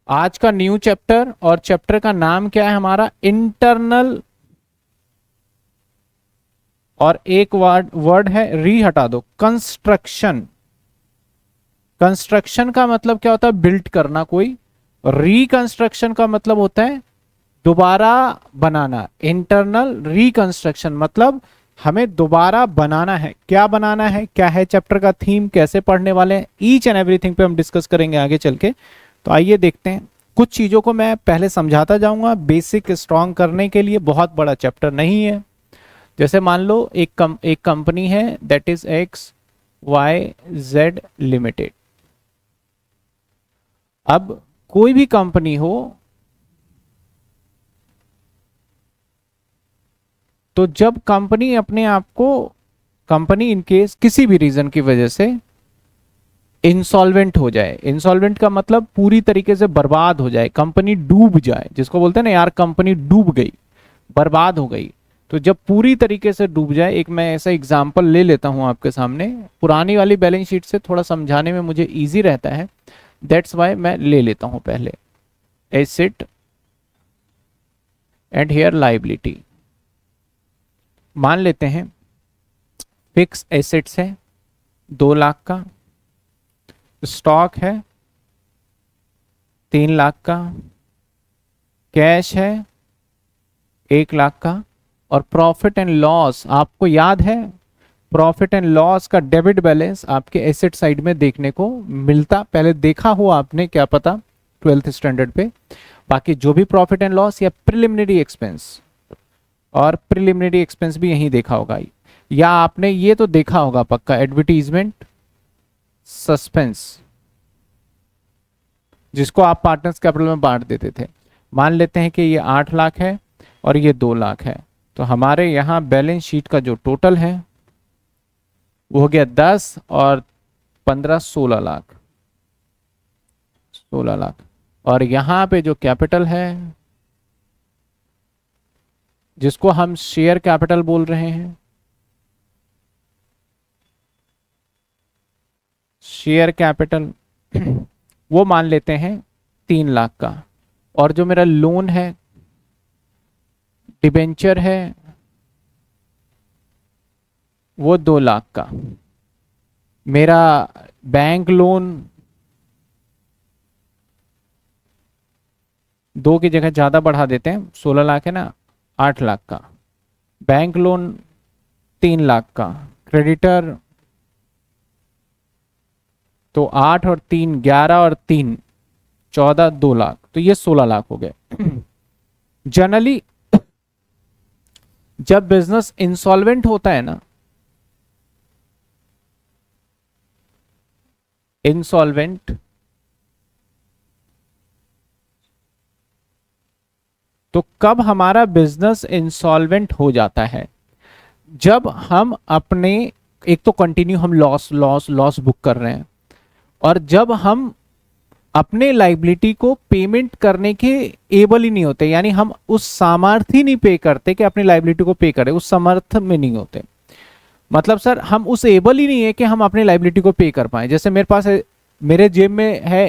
आज का new chapter, और चैप्टर का नाम क्या है हमारा, इंटरनल, और एक वर्ड वर्ड है री हटा दो, कंस्ट्रक्शन। कंस्ट्रक्शन का मतलब क्या होता है, बिल्ड करना कोई। रिकंस्ट्रक्शन का मतलब होता है दोबारा बनाना। इंटरनल रिकंस्ट्रक्शन मतलब हमें दोबारा बनाना है। क्या बनाना है, क्या है चैप्टर का थीम, कैसे पढ़ने वाले हैं, ईच एंड एवरीथिंग पे हम डिस्कस करेंगे आगे चल के। तो आइए देखते हैं। कुछ चीजों को मैं पहले समझाता जाऊंगा, बेसिक स्ट्रॉन्ग करने के लिए। बहुत बड़ा चैप्टर नहीं है। जैसे मान लो एक कंपनी है, that is X Y Z limited. अब कोई भी कंपनी हो, तो जब कंपनी अपने आप को, कंपनी इनकेस किसी भी रीजन की वजह से इंसॉल्वेंट हो जाए, इंसॉल्वेंट का मतलब पूरी तरीके से बर्बाद हो जाए, कंपनी डूब जाए, जिसको बोलते हैं ना यार कंपनी डूब गई, बर्बाद हो गई। तो जब पूरी तरीके से डूब जाए, एक मैं ऐसा एग्जांपल ले लेता हूं आपके सामने, पुरानी वाली बैलेंस शीट से थोड़ा समझाने में मुझे इजी रहता है, दैट्स वाई मैं ले लेता हूं पहले एसेट एंड हेयर लाइबिलिटी। मान लेते हैं फिक्स एसेट्स है 2 लाख का, स्टॉक है 3 लाख का, कैश है 1 लाख का, और प्रॉफिट एंड लॉस आपको याद है, प्रॉफिट एंड लॉस का डेबिट बैलेंस आपके एसेट साइड में देखने को मिलता, पहले देखा हो आपने, क्या पता 12th स्टैंडर्ड पे। बाकी जो भी प्रॉफिट एंड लॉस या प्रिलिमिनरी एक्सपेंस, और प्रिलिमिनरी एक्सपेंस भी यहीं देखा होगा, या आपने ये तो देखा होगा पक्का, एडवर्टीजमेंट सस्पेंस, जिसको आप पार्टनर्स कैपिटल में बांट देते थे। मान लेते हैं कि ये 8 लाख है और ये 2 लाख है, तो हमारे यहाँ बैलेंस शीट का जो टोटल है वो हो गया 10 और 15, 16 लाख, 16 लाख। और यहाँ पे जो कैपिटल है, जिसको हम शेयर कैपिटल बोल रहे हैं, शेयर कैपिटल वो मान लेते हैं 3 लाख का। और जो मेरा लोन है, डिबेंचर है, वो 2 लाख का। मेरा बैंक लोन, 2 की जगह ज्यादा बढ़ा देते हैं, 16 लाख है ना, 8 लाख का। बैंक लोन 3 लाख का, क्रेडिटर तो 8 और 3, 11 और 3, 14, 2 लाख, तो ये 16 लाख हो गए। जनरली जब बिजनेस इंसॉल्वेंट होता है ना, इंसॉल्वेंट, तो कब हमारा बिजनेस इंसॉल्वेंट हो जाता है, जब हम अपने, एक तो कंटिन्यू हम लॉस लॉस लॉस बुक कर रहे हैं, और जब हम अपने लाइबिलिटी को पेमेंट करने के एबल ही नहीं होते, यानी हम उस सामर्थ्य ही नहीं पे करते कि अपनी लाइबिलिटी को पे करें, उस समर्थ में नहीं होते। मतलब सर हम उस एबल ही नहीं है कि हम अपनी लाइबिलिटी को पे कर पाए। जैसे मेरे पास मेरे जेब में है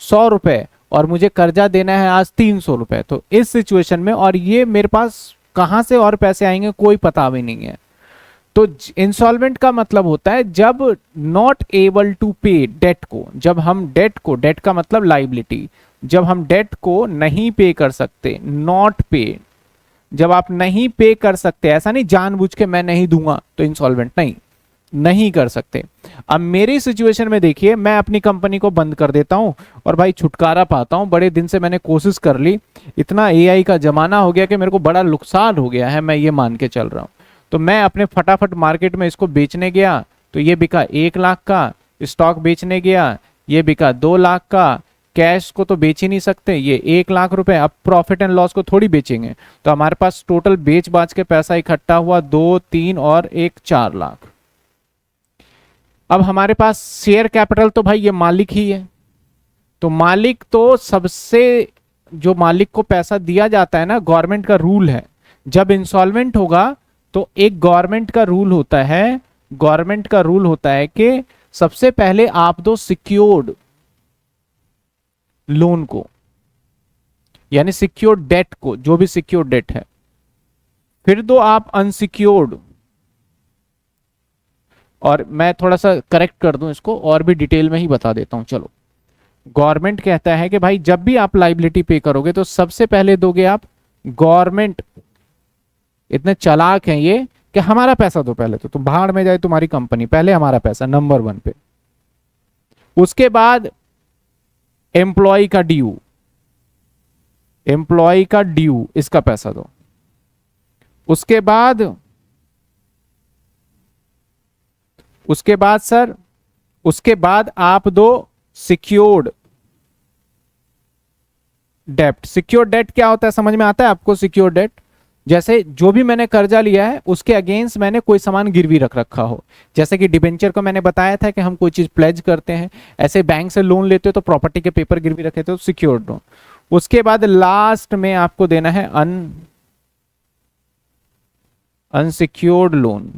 100 रुपए और मुझे कर्जा देना है आज 300 रुपए, तो इस सिचुएशन में, और ये मेरे पास कहाँ से और पैसे आएंगे कोई पता भी नहीं है। तो इंसॉल्वेंट का मतलब होता है जब नॉट एबल टू पे डेट को, जब हम डेट को, डेट का मतलब लाइबिलिटी, जब हम डेट को नहीं पे कर सकते, नॉट पे, जब आप नहीं पे कर सकते, ऐसा नहीं जानबूझ के मैं नहीं दूंगा तो इंसॉल्वेंट, नहीं, नहीं कर सकते। अब मेरी सिचुएशन में देखिए, मैं अपनी कंपनी को बंद कर देता हूं और भाई छुटकारा पाता हूं, बड़े दिन से मैंने कोशिश कर ली, इतना एआई का जमाना हो गया कि मेरे को बड़ा नुकसान हो गया है, मैं ये मान के चल रहा हूं। तो मैं अपने फटाफट मार्केट में इसको बेचने गया, तो ये बिका 1 लाख का, स्टॉक बेचने गया ये बिका 2 लाख का, कैश को तो बेच ही नहीं सकते, ये 1 लाख रुपए, अब प्रॉफिट एंड लॉस को थोड़ी बेचेंगे। तो हमारे पास टोटल बेच बाच के पैसा इकट्ठा हुआ 2, 3 और 1, 4 लाख। अब हमारे पास शेयर कैपिटल तो भाई ये मालिक ही है, तो मालिक तो सबसे, जो मालिक को पैसा दिया जाता है ना, गवर्नमेंट का रूल है, जब इंसॉल्वेंट होगा तो एक गवर्नमेंट का रूल होता है, गवर्नमेंट का रूल होता है कि सबसे पहले आप दो सिक्योर्ड लोन को, यानी सिक्योर्ड डेट को, जो भी सिक्योर्ड डेट है। फिर दो आप अनसिक्योर्ड, और मैं थोड़ा सा करेक्ट कर दूं इसको और भी डिटेल में ही बता देता हूं। चलो, गवर्नमेंट कहता है कि भाई जब भी आप लाइबिलिटी पे करोगे तो सबसे पहले दोगे आप, गवर्नमेंट इतने चालाक हैं ये कि हमारा पैसा दो पहले, तो तुम भाड़ में जाए तुम्हारी कंपनी, पहले हमारा पैसा नंबर 1 पे। उसके बाद एम्प्लॉय का ड्यू, एम्प्लॉय का ड्यू इसका पैसा दो। उसके बाद सर, उसके बाद आप दो सिक्योर्ड डेप्ट। सिक्योर्ड डेट क्या होता है, समझ में आता है आपको? सिक्योर्ड डेट जैसे जो भी मैंने कर्जा लिया है उसके अगेंस्ट मैंने कोई सामान गिरवी रख रखा हो, जैसे कि डिबेंचर को मैंने बताया था कि हम कोई चीज प्लेज करते हैं, ऐसे बैंक से लोन लेते हो तो प्रॉपर्टी के पेपर गिरवी रखे थे, तो सिक्योर्ड लोन। उसके बाद लास्ट में आपको देना है unsecured loan.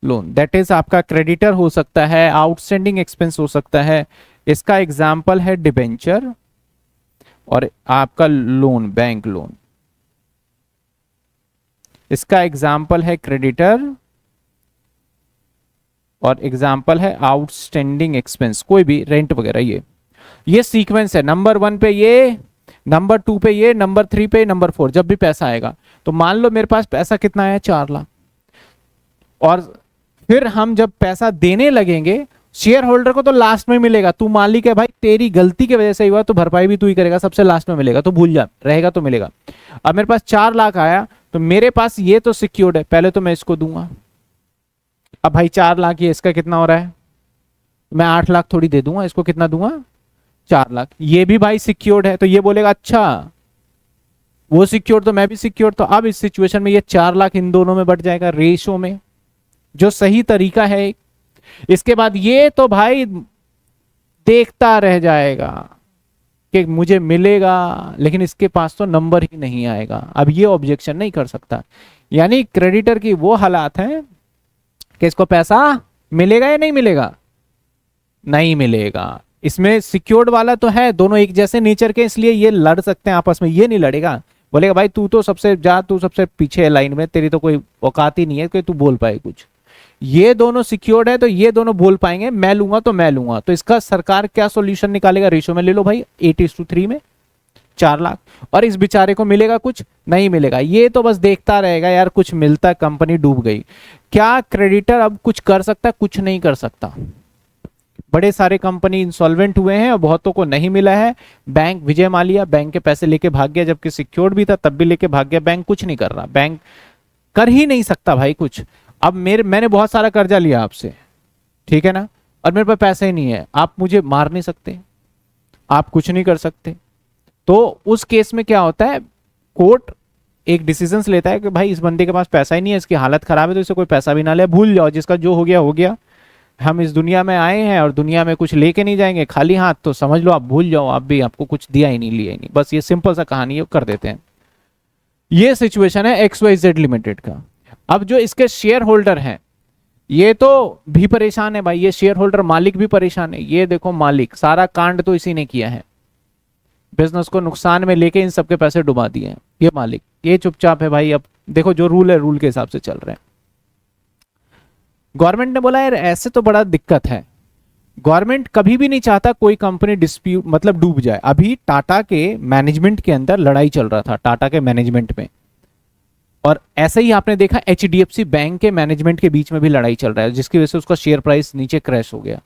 Loan that is आपका क्रेडिटर हो सकता है, आउटस्टैंडिंग एक्सपेंस हो सकता है। इसका एग्जाम्पल है डिबेंचर और आपका लोन, बैंक लोन। इसका एग्जाम्पल है क्रेडिटर और एग्जाम्पल है आउटस्टैंडिंग एक्सपेंस, कोई भी रेंट वगैरह। ये सीक्वेंस है, नंबर 1 पे ये, नंबर 2 पे ये, नंबर 3 पे, नंबर 4 जब भी पैसा आएगा। तो मान लो मेरे पास पैसा कितना है, 4 लाख, और फिर हम जब पैसा देने लगेंगे शेयर होल्डर को तो लास्ट में मिलेगा। तू मालिक है भाई, तेरी गलती की वजह से हुआ तो भरपाई भी तू ही करेगा, सबसे लास्ट में मिलेगा, तो भूल जा, रहेगा तो मिलेगा। अब मेरे पास 4 लाख आया तो मेरे पास ये तो सिक्योर्ड है, पहले तो मैं इसको दूंगा। अब भाई 4 लाख, ये इसका कितना हो रहा है, मैं 8 लाख थोड़ी दे दूंगा, इसको कितना दूंगा, 4 लाख। ये भी भाई सिक्योर्ड है, तो ये बोलेगा अच्छा वो सिक्योर्ड तो मैं भी सिक्योर्ड। तो अब इस सिचुएशन में ये 4 लाख इन दोनों में बढ़ जाएगा रेशो में, जो सही तरीका है। इसके बाद ये तो भाई देखता रह जाएगा कि मुझे मिलेगा, लेकिन इसके पास तो नंबर ही नहीं आएगा। अब ये ऑब्जेक्शन नहीं कर सकता। यानी क्रेडिटर की वो हालात है कि इसको पैसा मिलेगा या नहीं मिलेगा, नहीं मिलेगा। इसमें सिक्योर्ड वाला तो है, दोनों एक जैसे नेचर के, इसलिए ये लड़ सकते हैं आपस में, ये नहीं लड़ेगा। बोलेगा भाई तू तो सबसे जा, तू सबसे पीछे है लाइन में, तेरी तो कोई औकात ही नहीं है कि तू बोल पाए कुछ। ये दोनों सिक्योर्ड है तो ये दोनों बोल पाएंगे, मैं लूंगा तो मैं लूंगा। तो इसका सरकार क्या सॉल्यूशन निकालेगा, रेशो में ले लो भाई 8:3 में 4 लाख, और इस बेचारे को मिलेगा कुछ, नहीं मिलेगा। ये तो बस देखता रहेगा यार, कुछ मिलता, कंपनी डूब गई। क्या क्रेडिटर अब कुछ कर सकता है? कुछ नहीं कर सकता। बड़े सारे कंपनी इंसॉल्वेंट हुए हैं और बहुतों को नहीं मिला है। बैंक विजय माल्या बैंक के पैसे लेके भाग गया, जबकि सिक्योर्ड भी था तब भी लेके भाग गया। बैंक कुछ नहीं कर रहा, बैंक कर ही नहीं सकता भाई कुछ। अब मैंने बहुत सारा कर्जा लिया आपसे, ठीक है ना, और मेरे पास पैसे ही नहीं है, आप मुझे मार नहीं सकते, आप कुछ नहीं कर सकते। तो उस केस में क्या होता है, कोर्ट एक डिसीजन लेता है कि भाई इस बंदे के पास पैसा ही नहीं है, इसकी हालत खराब है, तो इसे कोई पैसा भी ना ले, भूल जाओ, जिसका जो हो गया हो गया। हम इस दुनिया में आए हैं और दुनिया में कुछ लेके नहीं जाएंगे खाली हाथ, तो समझ लो आप भूल जाओ, आप भी, आपको कुछ दिया ही नहीं, लिया ही नहीं, बस ये सिंपल सा कहानी है, कर देते हैं। ये सिचुएशन है XYZ लिमिटेड का। अब जो इसके शेयर होल्डर हैं ये तो भी परेशान है भाई, ये शेयर होल्डर मालिक भी परेशान है। ये देखो मालिक, सारा कांड तो इसी ने किया है, बिजनेस को नुकसान में लेके इन सबके पैसे डुबा दिए हैं ये मालिक। ये चुपचाप है भाई, अब देखो जो रूल है रूल के हिसाब से चल रहे हैं। गवर्नमेंट ने बोला यार ऐसे तो बड़ा दिक्कत है, गवर्नमेंट कभी भी नहीं चाहता कोई कंपनी डिस्प्यूट मतलब डूब जाए। अभी टाटा के मैनेजमेंट के अंदर लड़ाई चल रहा था, टाटा के मैनेजमेंट में, और ऐसे ही आपने देखा HDFC बैंक के मैनेजमेंट के बीच में भी लड़ाई चल रहा है, जिसकी वजह से उसका शेयर प्राइस नीचे क्रैश हो गया।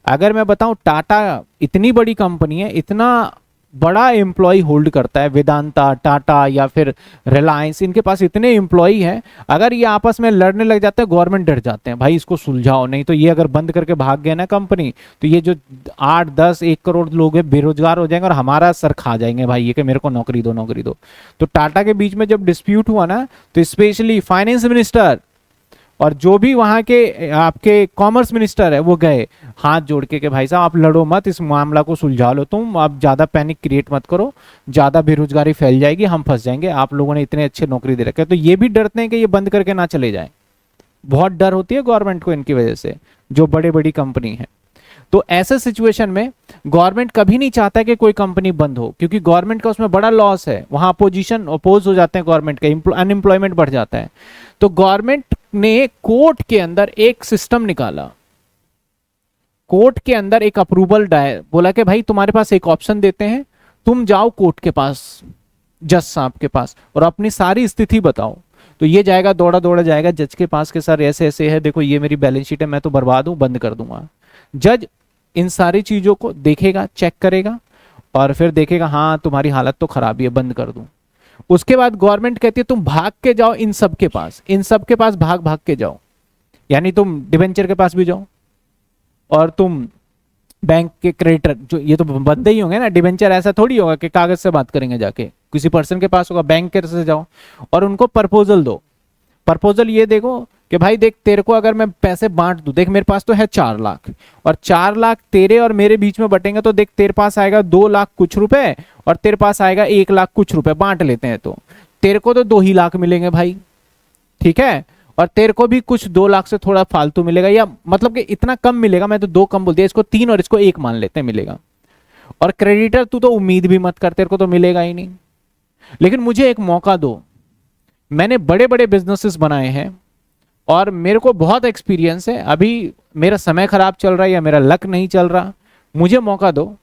अगर मैं बताऊं, टाटा इतनी बड़ी कंपनी है, इतना बड़ा एम्प्लॉय होल्ड करता है, वेदांता, टाटा या फिर रिलायंस, इनके पास इतने एम्प्लॉय हैं। अगर ये आपस में लड़ने लग जाते हैं, गवर्नमेंट डर जाते हैं, भाई इसको सुलझाओ, नहीं तो ये अगर बंद करके भाग गया ना कंपनी, तो ये जो 8-10 1 करोड़ लोग हैं बेरोजगार हो जाएंगे और हमारा सर खा जाएंगे भाई ये कि मेरे को नौकरी दो, नौकरी दो। तो टाटा के बीच में जब डिस्प्यूट हुआ ना, तो स्पेशली फाइनेंस मिनिस्टर और जो भी वहां के आपके कॉमर्स मिनिस्टर है वो गए हाथ जोड़ के कि भाई साहब आप लड़ो मत, इस मामला को सुलझा लो, तुम आप ज्यादा पैनिक क्रिएट मत करो, ज्यादा बेरोजगारी फैल जाएगी, हम फंस जाएंगे, आप लोगों ने इतने अच्छे नौकरी दे रखे। तो ये भी डरते हैं कि ये बंद करके ना चले जाए, बहुत डर होती है गवर्नमेंट को इनकी वजह से, जो बड़े बड़ी कंपनी है। तो ऐसे सिचुएशन में गवर्नमेंट कभी नहीं चाहता कि कोई कंपनी बंद हो, क्योंकि गवर्नमेंट का उसमें बड़ा लॉस है, वहां अपोजिशन अपोज हो जाते हैं गवर्नमेंट के, अनएम्प्लॉयमेंट बढ़ जाता है। तो गवर्नमेंट ने कोर्ट के अंदर एक सिस्टम निकाला, कोर्ट के अंदर एक अप्रूवल बोला कि भाई तुम्हारे पास एक ऑप्शन देते हैं, तुम जाओ कोर्ट के पास, जज साहब के पास, और अपनी सारी स्थिति बताओ। तो ये जाएगा, दौड़ा दौड़ा जाएगा जज के पास के, सर ऐसे ऐसे है, देखो ये मेरी बैलेंस शीट है, मैं तो बर्बाद हूं, बंद कर दूंगा। जज इन सारी चीजों को देखेगा, चेक करेगा, और फिर देखेगा हाँ तुम्हारी हालत तो खराब ही है, बंद कर दूं। उसके बाद गवर्नमेंट कहती है तुम भाग के जाओ इन सब के पास, इन सब के पास भाग भाग के जाओ, यानी तुम डिबेंचर के पास भी जाओ, और तुम बैंक के क्रेडिटर, जो ये तो बंदे ही होंगे ना, डिबेंचर ऐसा थोड़ी होगा कि कागज से बात करेंगे, जाके किसी पर्सन के पास होगा, बैंक के से जाओ और उनको प्रपोजल दो। प्रपोजल ये देखो कि भाई देख तेरे को अगर मैं पैसे बांट दूं, देख मेरे पास तो है 4 लाख, और 4 लाख तेरे और मेरे बीच में बटेंगे, तो देख तेरे पास आएगा 2 लाख कुछ रुपए, और तेरे पास आएगा 1 लाख कुछ रुपए, बांट लेते हैं तो तेरे को तो 2 ही लाख मिलेंगे भाई, ठीक है, और तेरे को भी कुछ 2 लाख से थोड़ा फालतू मिलेगा, या मतलब कि इतना कम मिलेगा, मैं तो 2 कम बोल दिया, इसको 3 और इसको 1 मान लेते हैं मिलेगा। और क्रेडिटर तू तो उम्मीद भी मत कर, तेरे को तो मिलेगा ही नहीं, लेकिन मुझे एक मौका दो, मैंने बड़े बड़े बिजनेसेस बनाए हैं और मेरे को बहुत एक्सपीरियंस है, अभी मेरा समय खराब चल रहा है या मेरा लक नहीं चल रहा, मुझे मौका दो,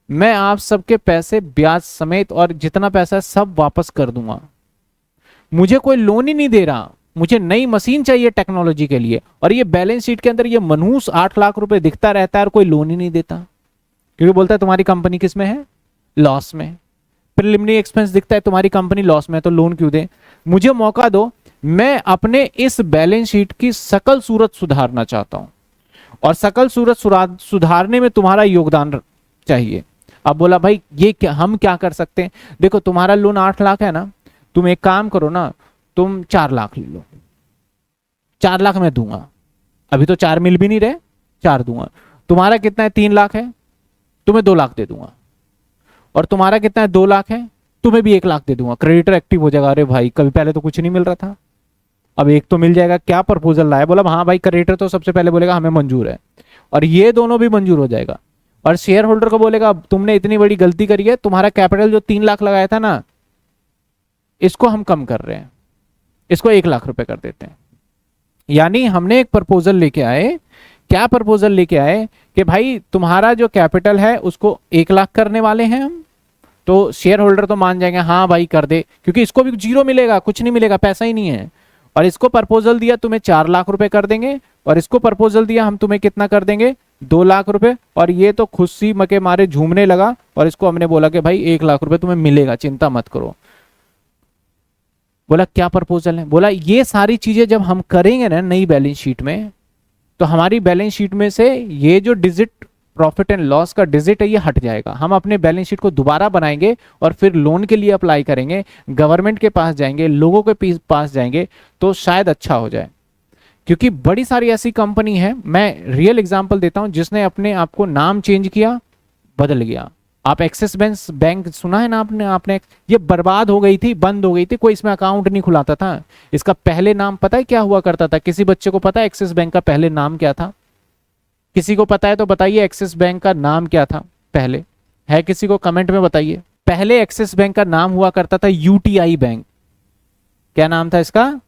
मैं आप सबके पैसे ब्याज समेत और जितना पैसा है सब वापस कर दूंगा। मुझे कोई लोन ही नहीं दे रहा, मुझे नई मशीन चाहिए टेक्नोलॉजी के लिए, और ये बैलेंस शीट के अंदर ये मनहूस 8 लाख रुपए दिखता रहता है और कोई लोन ही नहीं देता, क्योंकि बोलता है तुम्हारी कंपनी किस में है, लॉस में। प्रिलिमिनरी एक्सपेंस दिखता है तुम्हारी कंपनी लॉस में, तो लोन क्यों दे। मुझे मौका दो, मैं अपने इस बैलेंस शीट की सकल सूरत सुधारना चाहता हूं, और सकल सूरत सुधारने में तुम्हारा योगदान चाहिए। अब बोला भाई ये क्या, हम क्या कर सकते हैं। देखो तुम्हारा लोन 8 लाख है ना, तुम एक काम करो ना, तुम 4 लाख ले लो, 4 लाख मैं दूंगा, अभी तो 4 मिल भी नहीं रहे, 4 दूंगा। तुम्हारा कितना है, 3 लाख है, तुम्हें 2 लाख दे दूंगा। और तुम्हारा कितना है, 2 लाख है, तुम्हें भी 1 लाख दे दूंगा। क्रेडिटर एक्टिव हो जाएगा, अरे भाई कभी पहले तो कुछ नहीं मिल रहा था, अब एक तो मिल जाएगा, क्या प्रपोजल लाया। बोला हाँ भाई, क्रेडिटर तो सबसे पहले बोलेगा हमें मंजूर है, और ये दोनों भी मंजूर हो जाएगा। और शेयर होल्डर को बोलेगा तुमने इतनी बड़ी गलती करी है, तुम्हारा कैपिटल जो 3 लाख लगाया था ना, इसको हम कम कर रहे हैं, इसको 1 लाख रुपए कर देते हैं। यानी हमने एक प्रपोजल लेके आए, क्या प्रपोजल लेके आए कि भाई तुम्हारा जो कैपिटल है उसको 1 लाख करने वाले हैं हम, तो शेयर होल्डर तो मान जाएंगे हाँ भाई कर दे, क्योंकि इसको भी 0 मिलेगा, कुछ नहीं मिलेगा, पैसा ही नहीं है। और इसको प्रपोजल दिया तुम्हें 4 लाख रुपए कर देंगे, और इसको प्रपोजल दिया हम तुम्हें कितना कर देंगे, 2 लाख रुपए। और ये तो खुशी मके मारे झूमने लगा, और इसको हमने बोला कि भाई 1 लाख रुपए तुम्हें मिलेगा, चिंता मत करो। बोला क्या प्रपोजल है, बोला ये सारी चीजें जब हम करेंगे ना नई बैलेंस शीट में, तो हमारी बैलेंस शीट में से ये जो डिजिट प्रॉफिट एंड लॉस का डिजिट है ये हट जाएगा, हम अपने बैलेंस शीट को दोबारा बनाएंगे और फिर लोन के लिए अप्लाई करेंगे, गवर्नमेंट के पास जाएंगे, लोगों के पास जाएंगे, तो शायद अच्छा हो जाए। क्योंकि बड़ी सारी ऐसी कंपनी है, मैं रियल एग्जांपल देता हूं, जिसने अपने आप को नाम चेंज किया, बदल गया। आप एक्सिस बैंक सुना है ना आपने ये बर्बाद हो गई थी, बंद हो गई थी, कोई इसमें अकाउंट नहीं खुलाता था। इसका पहले नाम पता है क्या हुआ करता था, किसी बच्चे को पता है एक्सिस बैंक का पहले नाम क्या था, किसी को पता है तो बताइए एक्सिस बैंक का नाम क्या था पहले, है किसी को, कमेंट में बताइए। पहले एक्सिस बैंक का नाम हुआ करता था यूटीआई बैंक। क्या नाम था इसका,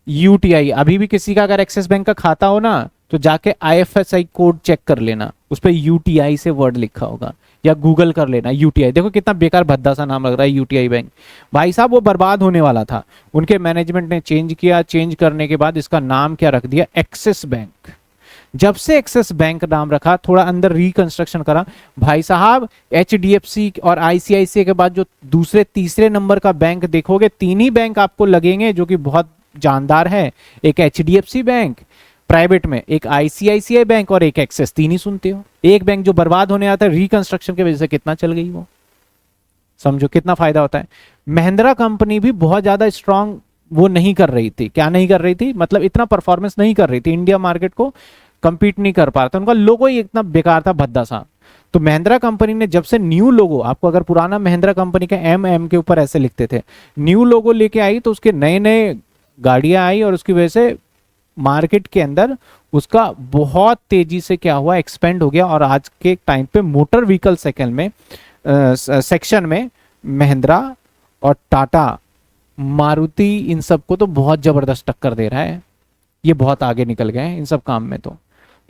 यूटीआई। अभी भी किसी का अगर एक्सिस बैंक का खाता हो ना, तो जाके आईएफएसआई कोड चेक कर लेना, उस पर यूटीआई से वर्ड लिखा होगा, या गूगल कर लेना यूटीआई। देखो कितना बेकार भद्दा सा नाम लग रहा है यूटीआई बैंक। भाई साहब वो बर्बाद होने वाला था, उनके मैनेजमेंट ने चेंज किया, चेंज करने के बाद इसका नाम क्या रख दिया, एक्सिस बैंक। जब से एक्सिस बैंक नाम रखा, थोड़ा अंदर रिकंस्ट्रक्शन करा, भाई साहब एचडीएफसी और आईसीआईसीआई के बाद जो दूसरे तीसरे नंबर का बैंक देखोगे, 3 ही बैंक आपको लगेंगे जो कि बहुत जानदार है। एक एचडीएफसी बैंक प्राइवेट में, एक आईसीआईसीआई बैंक और एक एक्सिस, 3 ही सुनते हो। एक बैंक जो बर्बाद होने आता है रिकंस्ट्रक्शन की वजह से, कितना चल गई वो, समझो कितना फायदा होता है। महिंद्रा कंपनी भी बहुत ज्यादा स्ट्रांग वो नहीं कर रही थी, क्या नहीं कर रही थी, मतलब इतना परफॉर्मेंस नहीं कर रही थी, इंडिया मार्केट को कंपीट नहीं कर पा रहा था, उनका लोगो ही इतना बेकार था, भद्दा सा। तो महिंद्रा कंपनी ने जब से न्यू लोगो, आपको अगर पुराना महिंद्रा कंपनी का एम के ऊपर ऐसे लिखते थे, न्यू लोगो लेके आई, तो उसके नए नए गाड़ियां आई, और उसकी वजह से मार्केट के अंदर उसका बहुत तेजी से क्या हुआ, एक्सपेंड हो गया। और आज के टाइम पे मोटर व्हीकल सेक्शन में महिंद्रा और टाटा, मारुति, इन सबको तो बहुत जबरदस्त टक्कर दे रहा है। ये बहुत आगे निकल गए हैं इन सब काम में।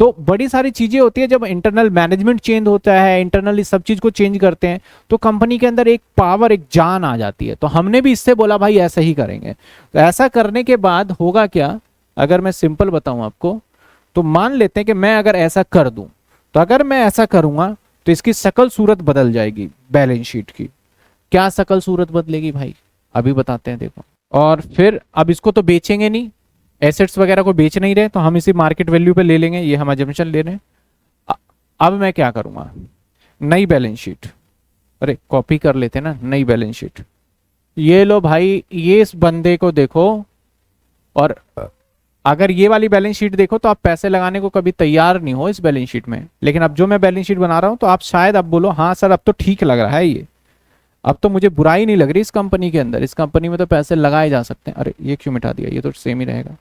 तो बड़ी सारी चीजें होती है, जब इंटरनल मैनेजमेंट चेंज होता है, इंटरनली सब चीज को चेंज करते हैं, तो कंपनी के अंदर एक पावर, एक जान आ जाती है। तो हमने भी इससे बोला भाई ऐसा ही करेंगे। तो ऐसा करने के बाद होगा क्या, अगर मैं सिंपल बताऊं आपको, तो मान लेते हैं कि मैं अगर ऐसा कर दूं, तो अगर मैं ऐसा करूंगा तो इसकी शकल सूरत बदल जाएगी बैलेंस शीट की। क्या शकल सूरत बदलेगी भाई, अभी बताते हैं, देखो। और फिर अब इसको तो बेचेंगे नहीं, एसेट्स वगैरह को बेच नहीं रहे, तो हम इसी मार्केट वैल्यू पे ले लेंगे, ये हम अजम्पशन ले रहे हैं। अब मैं क्या करूंगा, नई बैलेंस शीट, अरे कॉपी कर लेते ना, नई बैलेंस शीट। ये लो भाई, ये इस बंदे को देखो, और अगर ये वाली बैलेंस शीट देखो तो आप पैसे लगाने को कभी तैयार नहीं हो इस बैलेंस शीट में। लेकिन अब जो मैं बैलेंस शीट बना रहा हूं, तो आप शायद अब बोलो हाँ सर अब तो ठीक लग रहा है ये, अब तो मुझे बुराई नहीं लग रही इस कंपनी के अंदर, इस कंपनी में तो पैसे लगाए जा सकते हैं। अरे ये क्यों मिटा दिया, ये तो सेम ही रहेगा।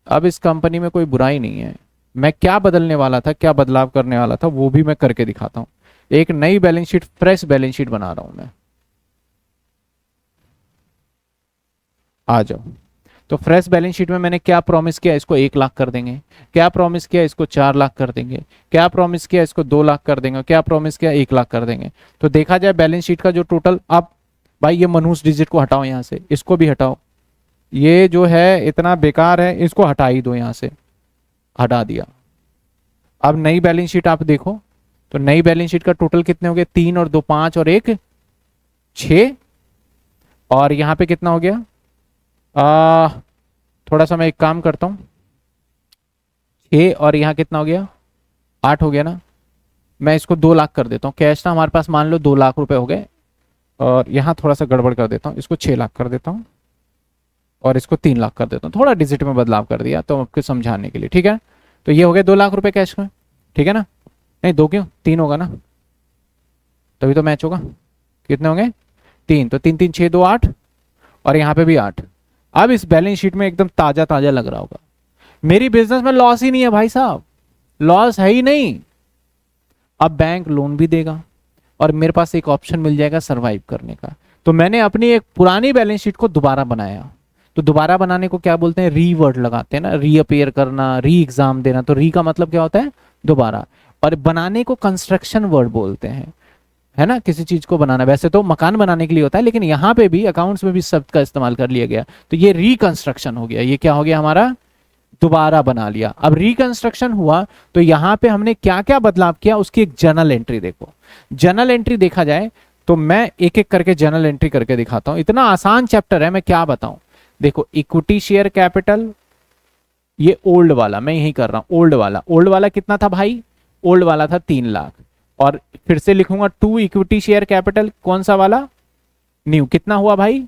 अब इस कंपनी में कोई बुराई नहीं है। मैं क्या बदलने वाला था, क्या बदलाव करने वाला था, वो भी मैं करके दिखाता हूं। एक नई balance sheet, fresh balance sheet बना रहा हूं मैं। आ जाओ। तो फ्रेश बैलेंस शीट में मैंने क्या प्रॉमिस किया, इसको 1 लाख कर देंगे। क्या प्रॉमिस किया, इसको 4 लाख कर देंगे। क्या प्रॉमिस किया, इसको 2 लाख कर देंगे। क्या प्रॉमिस किया, 1 लाख कर देंगे। तो देखा जाए बैलेंस शीट का जो टोटल, अब भाई ये मनहूस डिजिट को हटाओ यहां से, इसको भी हटाओ, ये जो है इतना बेकार है, इसको हटा ही दो यहां से, हटा दिया। अब नई बैलेंस शीट आप देखो, तो नई बैलेंस शीट का टोटल कितने हो गए, 3 और 2 5 और 1 6। और यहां पे कितना हो गया, थोड़ा सा मैं एक काम करता हूं, 6 और यहां कितना हो गया, 8 हो गया ना। मैं इसको 2 लाख कर देता हूँ, कैश था हमारे पास मान लो 2 लाख रुपए हो गए। और यहां थोड़ा सा गड़बड़ कर देता हूँ, इसको 6 लाख कर देता हूँ, और इसको 3 लाख कर देता हूँ। थोड़ा डिजिट में बदलाव कर दिया तो आपको समझाने के लिए, ठीक है। तो ये हो गए 2 लाख रुपए कैश में, ठीक है ना। नहीं 2 क्यों, 3 होगा ना, तभी तो मैच होगा। कितने होंगे, 3, तो 3 3 6 2 8, और यहाँ पे भी 8। अब इस बैलेंस शीट में एकदम ताजा ताजा लग रहा होगा, मेरी बिजनेस में लॉस ही नहीं है भाई साहब, लॉस है ही नहीं। अब बैंक लोन भी देगा, और मेरे पास एक ऑप्शन मिल जाएगा सरवाइव करने का। तो मैंने अपनी एक पुरानी बैलेंस शीट को दोबारा बनाया। तो दोबारा बनाने को क्या बोलते हैं, री वर्ड लगाते हैं ना, रीअपियर करना, री एग्जाम देना। तो री का मतलब क्या होता है, दोबारा। और बनाने को कंस्ट्रक्शन वर्ड बोलते हैं, है ना, किसी चीज को बनाना। वैसे तो मकान बनाने के लिए होता है, लेकिन यहाँ पे भी अकाउंट्स में भी शब्द का इस्तेमाल कर लिया गया। तो ये रिकंस्ट्रक्शन हो गया, ये क्या हो गया हमारा, दोबारा बना लिया। अब रिकंस्ट्रक्शन हुआ, तो यहाँ पे हमने क्या क्या बदलाव किया, उसकी एक जर्नल एंट्री देखो। जर्नल एंट्री देखा जाए तो मैं एक एक करके जर्नल एंट्री करके दिखाता हूं, इतना आसान चैप्टर है, मैं क्या बताऊं। देखो इक्विटी शेयर कैपिटल, ये ओल्ड वाला मैं यही कर रहा हूं, ओल्ड वाला कितना था भाई, ओल्ड वाला था 3 लाख। और फिर से लिखूंगा 2 इक्विटी शेयर कैपिटल, कौन सा वाला, न्यू, कितना हुआ भाई।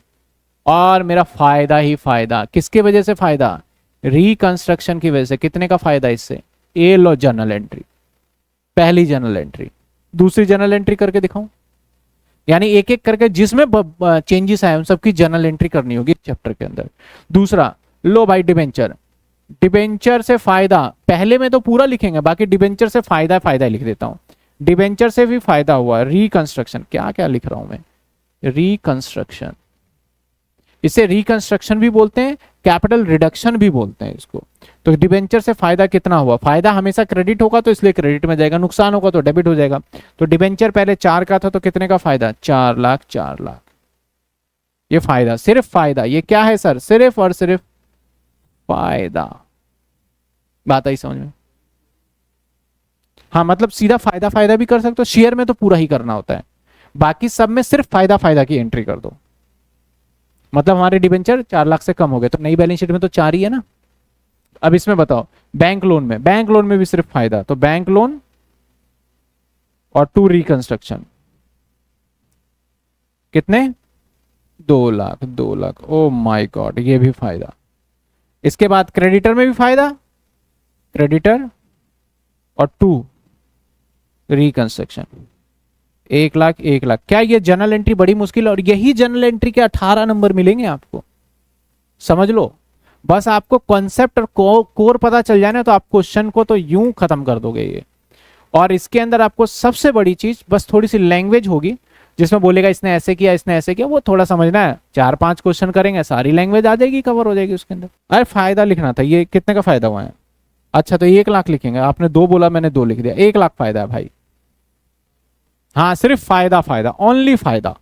और मेरा फायदा ही फायदा, किसके वजह से फायदा, रिकंस्ट्रक्शन की वजह से। कितने का फायदा इससे, ए लो जर्नल एंट्री, पहली जर्नल एंट्री। दूसरी जर्नल एंट्री करके दिखाऊं, यानी एक एक करके जिसमें चेंजेस आए उन सबकी जर्नल एंट्री करनी होगी चैप्टर के अंदर। दूसरा लो भाई डिबेंचर, डिबेंचर से फायदा, पहले में तो पूरा लिखेंगे, बाकी डिबेंचर से फायदा फायदा लिख देता हूं। डिबेंचर से भी फायदा हुआ, रिकंस्ट्रक्शन, क्या क्या लिख रहा हूं मैं, रिकंस्ट्रक्शन, इसे रिकंस्ट्रक्शन भी बोलते हैं, कैपिटल रिडक्शन भी बोलते हैं इसको। तो डिबेंचर से फायदा कितना हुआ, फायदा हमेशा क्रेडिट होगा तो इसलिए क्रेडिट में जाएगा, नुकसान होगा तो डेबिट हो जाएगा। तो डिबेंचर पहले 4 का था, तो कितने का फायदा, 4 लाख, 4 लाख। ये फायदा, सिर्फ फायदा, ये क्या है सर, सिर्फ और सिर्फ फायदा। बात आई समझ में, हाँ मतलब सीधा फायदा फायदा भी कर सकते हो, शेयर में तो पूरा ही करना होता है, बाकी सब में सिर्फ फायदा फायदा की एंट्री कर दो। मतलब हमारे डिबेंचर 4 लाख से कम हो गए, तो नई बैलेंस शीट में तो 4 ही है ना। अब इसमें बताओ बैंक लोन में, बैंक लोन में भी सिर्फ फायदा, तो बैंक लोन और 2 रिकंस्ट्रक्शन, कितने, 2 lakh, 2 lakh, oh my God, ये भी फायदा। इसके बाद क्रेडिटर में भी फायदा, क्रेडिटर और 2 रिकंस्ट्रक्शन, 1 लाख, 1 लाख। क्या ये जर्नल एंट्री बड़ी मुश्किल, और यही जर्नल एंट्री के 18 नंबर मिलेंगे आपको, समझ लो। बस आपको कॉन्सेप्ट और कोर पता चल जाए ना, तो आप क्वेश्चन को तो यूं खत्म कर दोगे ये। और इसके अंदर आपको सबसे बड़ी चीज बस थोड़ी सी लैंग्वेज होगी, जिसमें बोलेगा इसने ऐसे किया, इसने ऐसे किया, वो थोड़ा समझना है। 4-5 क्वेश्चन करेंगे, सारी लैंग्वेज आ जाएगी, कवर हो जाएगी उसके अंदर। अरे फायदा लिखना था, ये कितने का फायदा हुआ है? अच्छा तो 1 लाख लिखेंगे, आपने 2 बोला, मैंने 2 लिख दिया, 1 लाख फायदा है भाई। हाँ सिर्फ फायदा, फायदा, ओनली फायदा।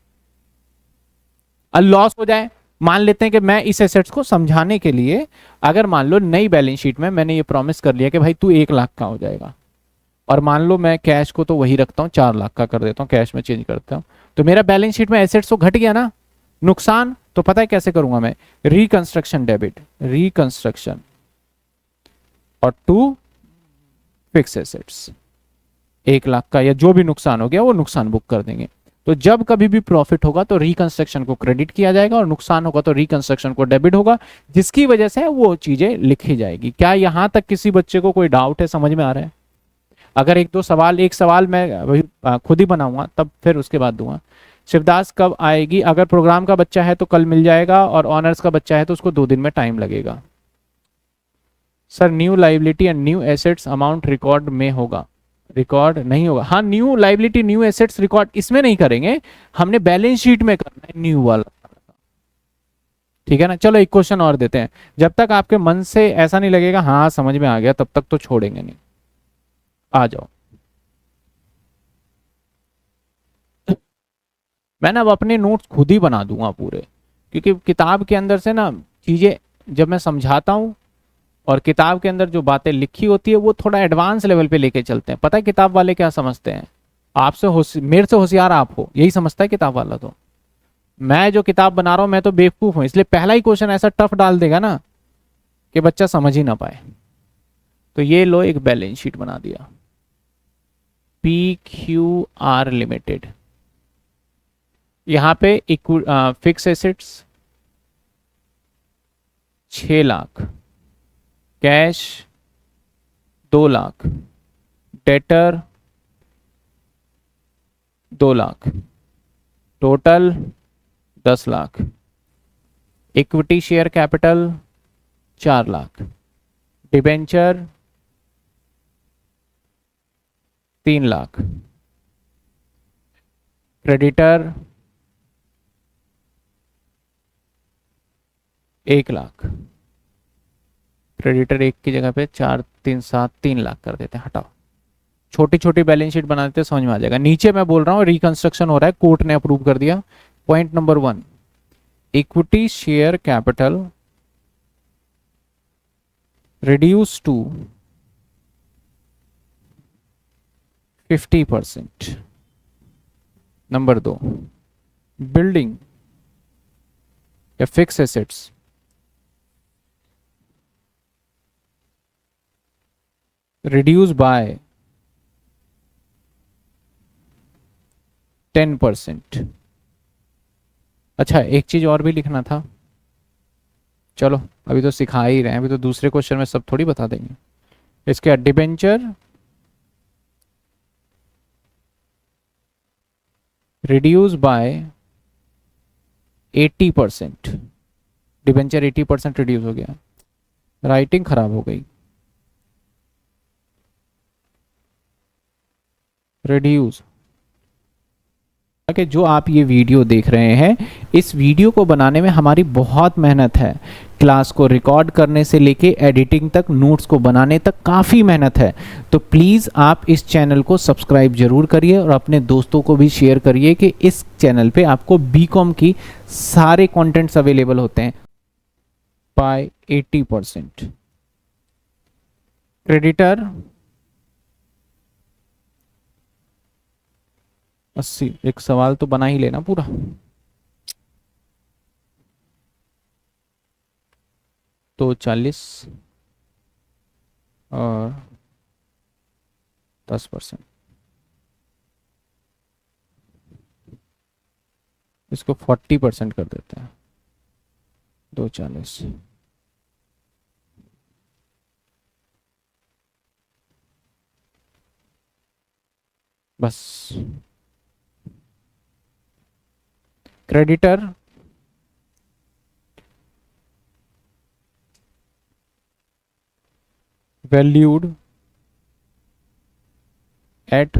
और लॉस हो जाए, मान लेते हैं कि मैं इस एसेट्स को समझाने के लिए, अगर मान लो नई बैलेंस शीट में मैंने ये प्रॉमिस कर लिया कि भाई तू 1 लाख का हो जाएगा, और मान लो मैं कैश को तो वही रखता हूँ, 4 लाख का कर देता हूँ, कैश में चेंज करता हूँ, तो मेरा बैलेंस शीट में एसेट्स तो घट गया ना, नुकसान तो पता है कैसे करूंगा मैं? रिकंस्ट्रक्शन डेबिट, रिकंस्ट्रक्शन, और टू फिक्स एसेट्स, 1 लाख का या जो भी नुकसान हो गया वो नुकसान बुक कर देंगे। तो जब कभी भी प्रॉफिट होगा तो रिकंस्ट्रक्शन को क्रेडिट किया जाएगा, और नुकसान होगा तो रिकंस्ट्रक्शन को डेबिट होगा, जिसकी वजह से वो चीजें लिखी जाएगी। क्या यहां तक किसी बच्चे को कोई डाउट है, समझ में आ रहा है? अगर एक दो सवाल, एक सवाल मैं वही खुद ही बनाऊंगा, तब फिर उसके बाद दूंगा। शिवदास कब आएगी? अगर प्रोग्राम का बच्चा है तो कल मिल जाएगा, और ऑनर्स का बच्चा है तो उसको 2 दिन में टाइम लगेगा। Sir new liability and new assets amount record में होगा? रिकॉर्ड नहीं होगा। हाँ new liability new assets record इसमें नहीं करेंगे, हमने बैलेंस शीट में करना है न्यू वाला। ठीक है ना? चलो एक क्वेश्चन और देते हैं, जब तक आपके मन से ऐसा नहीं लगेगा हाँ समझ में आ गया, तब तक तो छोड़ेंगे नहीं। आ जाओ। मैं ना अब अपने नोट्स खुद ही बना दूंगा पूरे, क्योंकि किताब के अंदर से ना चीजें जब मैं समझाता हूँ, और किताब के अंदर जो बातें लिखी होती है वो थोड़ा एडवांस लेवल पे लेके चलते हैं। पता है किताब वाले क्या समझते हैं? आपसे मेरे से होशियार आप हो, यही समझता है किताब वाला। तो मैं जो किताब बना रहा हूं, मैं तो बेवकूफ हूं, इसलिए पहला ही क्वेश्चन ऐसा टफ डाल देगा ना कि बच्चा समझ ही ना पाए। तो ये लो एक बैलेंस शीट बना दिया, PQR लिमिटेड। यहां पे fix assets 6 lakh, cash 2 lakh, debtor 2 lakh, total 10 lakh, equity share capital 4 lakh, debenture 3 lakh, creditor 1 lakh. Creditor एक की जगह पे 4, 3, 7, 3 लाख कर देते हैं, हटाओ। छोटी छोटी बैलेंस शीट बना देते हैं, समझ में आ जाएगा। नीचे मैं बोल रहा हूँ रिकंस्ट्रक्शन हो रहा है, कोर्ट ने अप्रूव कर दिया। Point number 1, equity share capital reduce to 50%। Number 2, building या फिक्स एसेट्स रिड्यूस बाय 10%। अच्छा एक चीज और भी लिखना था, चलो अभी तो सिखा ही रहे हैं, अभी तो दूसरे क्वेश्चन में सब थोड़ी बता देंगे। इसके debenture reduce by 80%। Debenture 80% reduce हो गया, राइटिंग खराब हो गई। रिड्यूस कि जो आप ये वीडियो देख रहे हैं, इस वीडियो को बनाने में हमारी बहुत मेहनत है। क्लास को रिकॉर्ड करने से लेके एडिटिंग तक, नोट्स को बनाने तक काफ़ी मेहनत है। तो प्लीज़ आप इस चैनल को सब्सक्राइब जरूर करिए, और अपने दोस्तों को भी शेयर करिए कि इस चैनल पे आपको बीकॉम की सारे कंटेंट्स अवेलेबल होते हैं। बाय 80%। क्रेडिटर 80। एक सवाल तो बना ही लेना पूरा। तो 40 और 10%, इसको 40% कर देते हैं, 240। बस क्रेडिटर वैल्यूड एट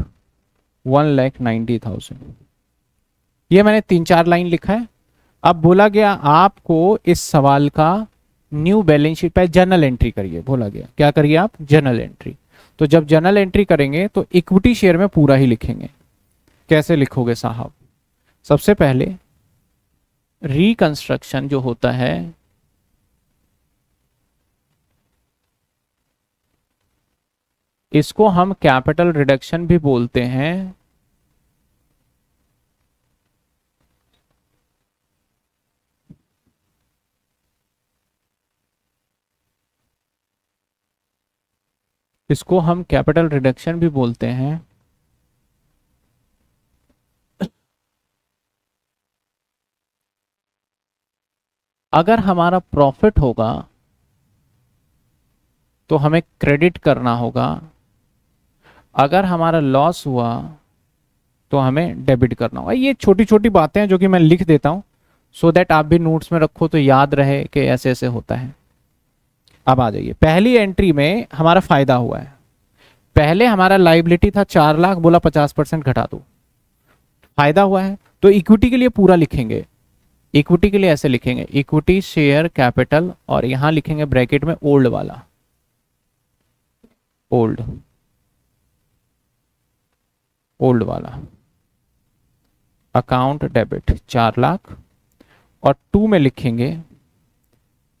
1,90,000। ये मैंने 3-4 लाइन लिखा है। अब बोला गया आपको इस सवाल का न्यू बैलेंस शीट पे जर्नल एंट्री करिए। बोला गया क्या करिए आप, जर्नल एंट्री। तो जब जर्नल एंट्री करेंगे तो इक्विटी शेयर में पूरा ही लिखेंगे। कैसे लिखोगे साहब? सबसे पहले रिकंस्ट्रक्शन जो होता है इसको हम कैपिटल रिडक्शन भी बोलते हैं। इसको हम कैपिटल रिडक्शन भी बोलते हैं। अगर हमारा प्रॉफिट होगा तो हमें क्रेडिट करना होगा, अगर हमारा लॉस हुआ तो हमें डेबिट करना होगा। ये छोटी छोटी बातें हैं जो कि मैं लिख देता हूं सो दैट आप भी नोट्स में रखो तो याद रहे कि ऐसे ऐसे होता है। अब आ जाइए, पहली एंट्री में हमारा फायदा हुआ है। पहले हमारा लाइबिलिटी था 4 लाख, बोला 50% घटा दो, फायदा हुआ है। तो इक्विटी के लिए पूरा लिखेंगे। इक्विटी के लिए ऐसे लिखेंगे, इक्विटी शेयर कैपिटल, और यहां लिखेंगे ब्रैकेट में ओल्ड वाला, ओल्ड ओल्ड वाला अकाउंट डेबिट 4 लाख, और 2 में लिखेंगे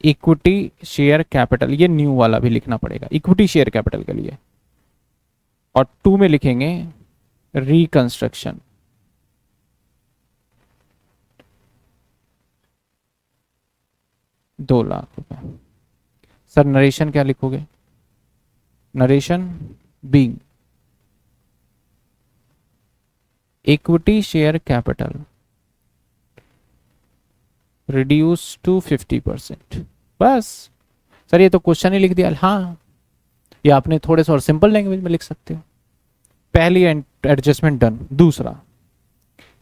इक्विटी शेयर कैपिटल। ये न्यू वाला भी लिखना पड़ेगा इक्विटी शेयर कैपिटल के लिए। और 2 में लिखेंगे रिकंस्ट्रक्शन। ₹2,00,000। सर नरेशन क्या लिखोगे? Narration being equity share capital reduce to 50%। बस सर ये तो क्वेश्चन ही लिख दिया। हाँ, या आपने थोड़े से और सिंपल लैंग्वेज में लिख सकते हो। पहली एडजस्टमेंट डन। दूसरा,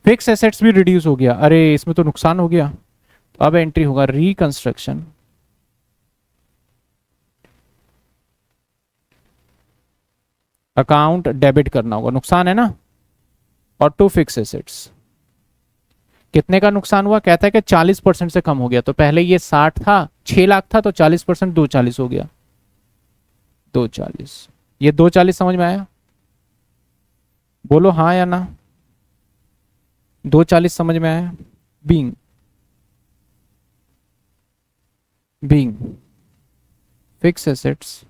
फिक्स एसेट्स भी रिड्यूस हो गया। अरे इसमें तो नुकसान हो गया, तो अब एंट्री होगा रिकंस्ट्रक्शन अकाउंट डेबिट करना होगा, नुकसान है ना। और टू फिक्स एसेट्स, कितने का नुकसान हुआ? कहता है कि 40% से कम हो गया। तो पहले ये 60 था, 6 लाख था, तो 40% 240 हो गया, 240। ये 240 समझ में आया? बोलो हाँ या ना। 240 समझ में आया? Being being fix assets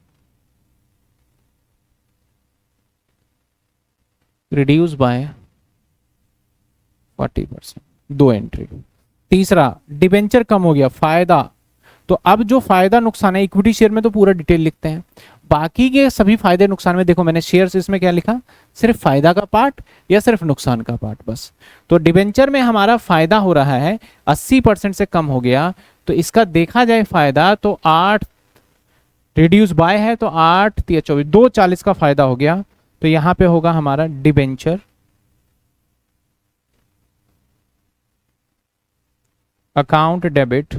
reduce bye 40%। 2 entry. तीसरा, डिबेंचर कम हो गया, फायदा। तो अब जो फायदा नुकसान है इक्विटी शेयर में तो पूरा डिटेल लिखते हैं, बाकी के सभी फायदे नुकसान में देखो मैंने शेयर्स इसमें क्या लिखा, सिर्फ फायदा का पार्ट या सिर्फ नुकसान का पार्ट बस। तो डिबेंचर में हमारा फायदा हो रहा है 80% से कम हो गया, तो इसका देखा जाए फायदा तो 8 रिड्यूस बाय है तो 8 3 24, 240 का फायदा हो गया। तो यहां पे होगा हमारा debenture account debit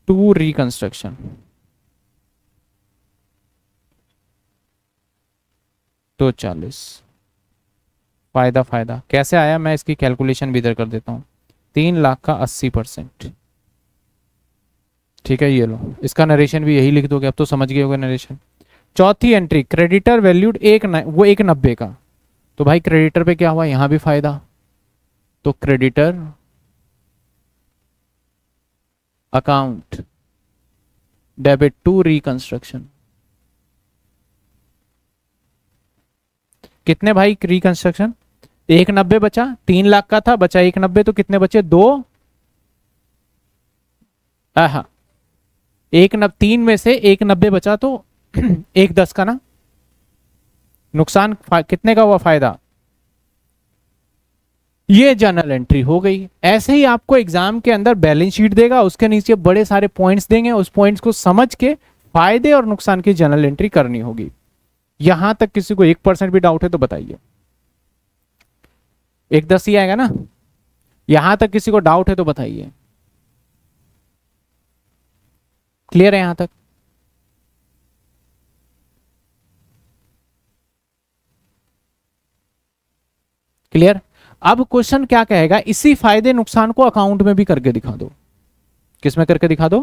to reconstruction. 240 फायदा। फायदा कैसे आया, मैं इसकी कैलकुलेशन भी इधर कर देता हूं। 3 लाख का 80%। ठीक है, ये लो, इसका नरेशन भी यही लिख दोगे, अब तो समझ गए होगे नरेशन। चौथी एंट्री, क्रेडिटर वैल्यूड वो 190 का। तो भाई क्रेडिटर पे क्या हुआ, यहां भी फायदा, तो creditor account debit to reconstruction. कितने भाई रिकंस्ट्रक्शन? 190 बचा, 3 लाख का था, बचा 190, तो कितने बचे? 2। हाँ, 3 में से 190 बचा तो 110 का ना नुकसान। कितने का हुआ फायदा? ये जर्नल एंट्री हो गई। ऐसे ही आपको एग्जाम के अंदर बैलेंस शीट देगा, उसके नीचे बड़े सारे पॉइंट्स देंगे, उस पॉइंट्स को समझ के फायदे और नुकसान की जर्नल एंट्री करनी होगी। यहां तक किसी को 1% भी डाउट है तो बताइए। 110 ही आएगा ना? यहां तक किसी को डाउट है तो बताइए। क्लियर है यहां तक? क्लियर? अब क्वेश्चन क्या कहेगा, इसी फायदे नुकसान को अकाउंट में भी करके दिखा दो। किस में करके दिखा दो?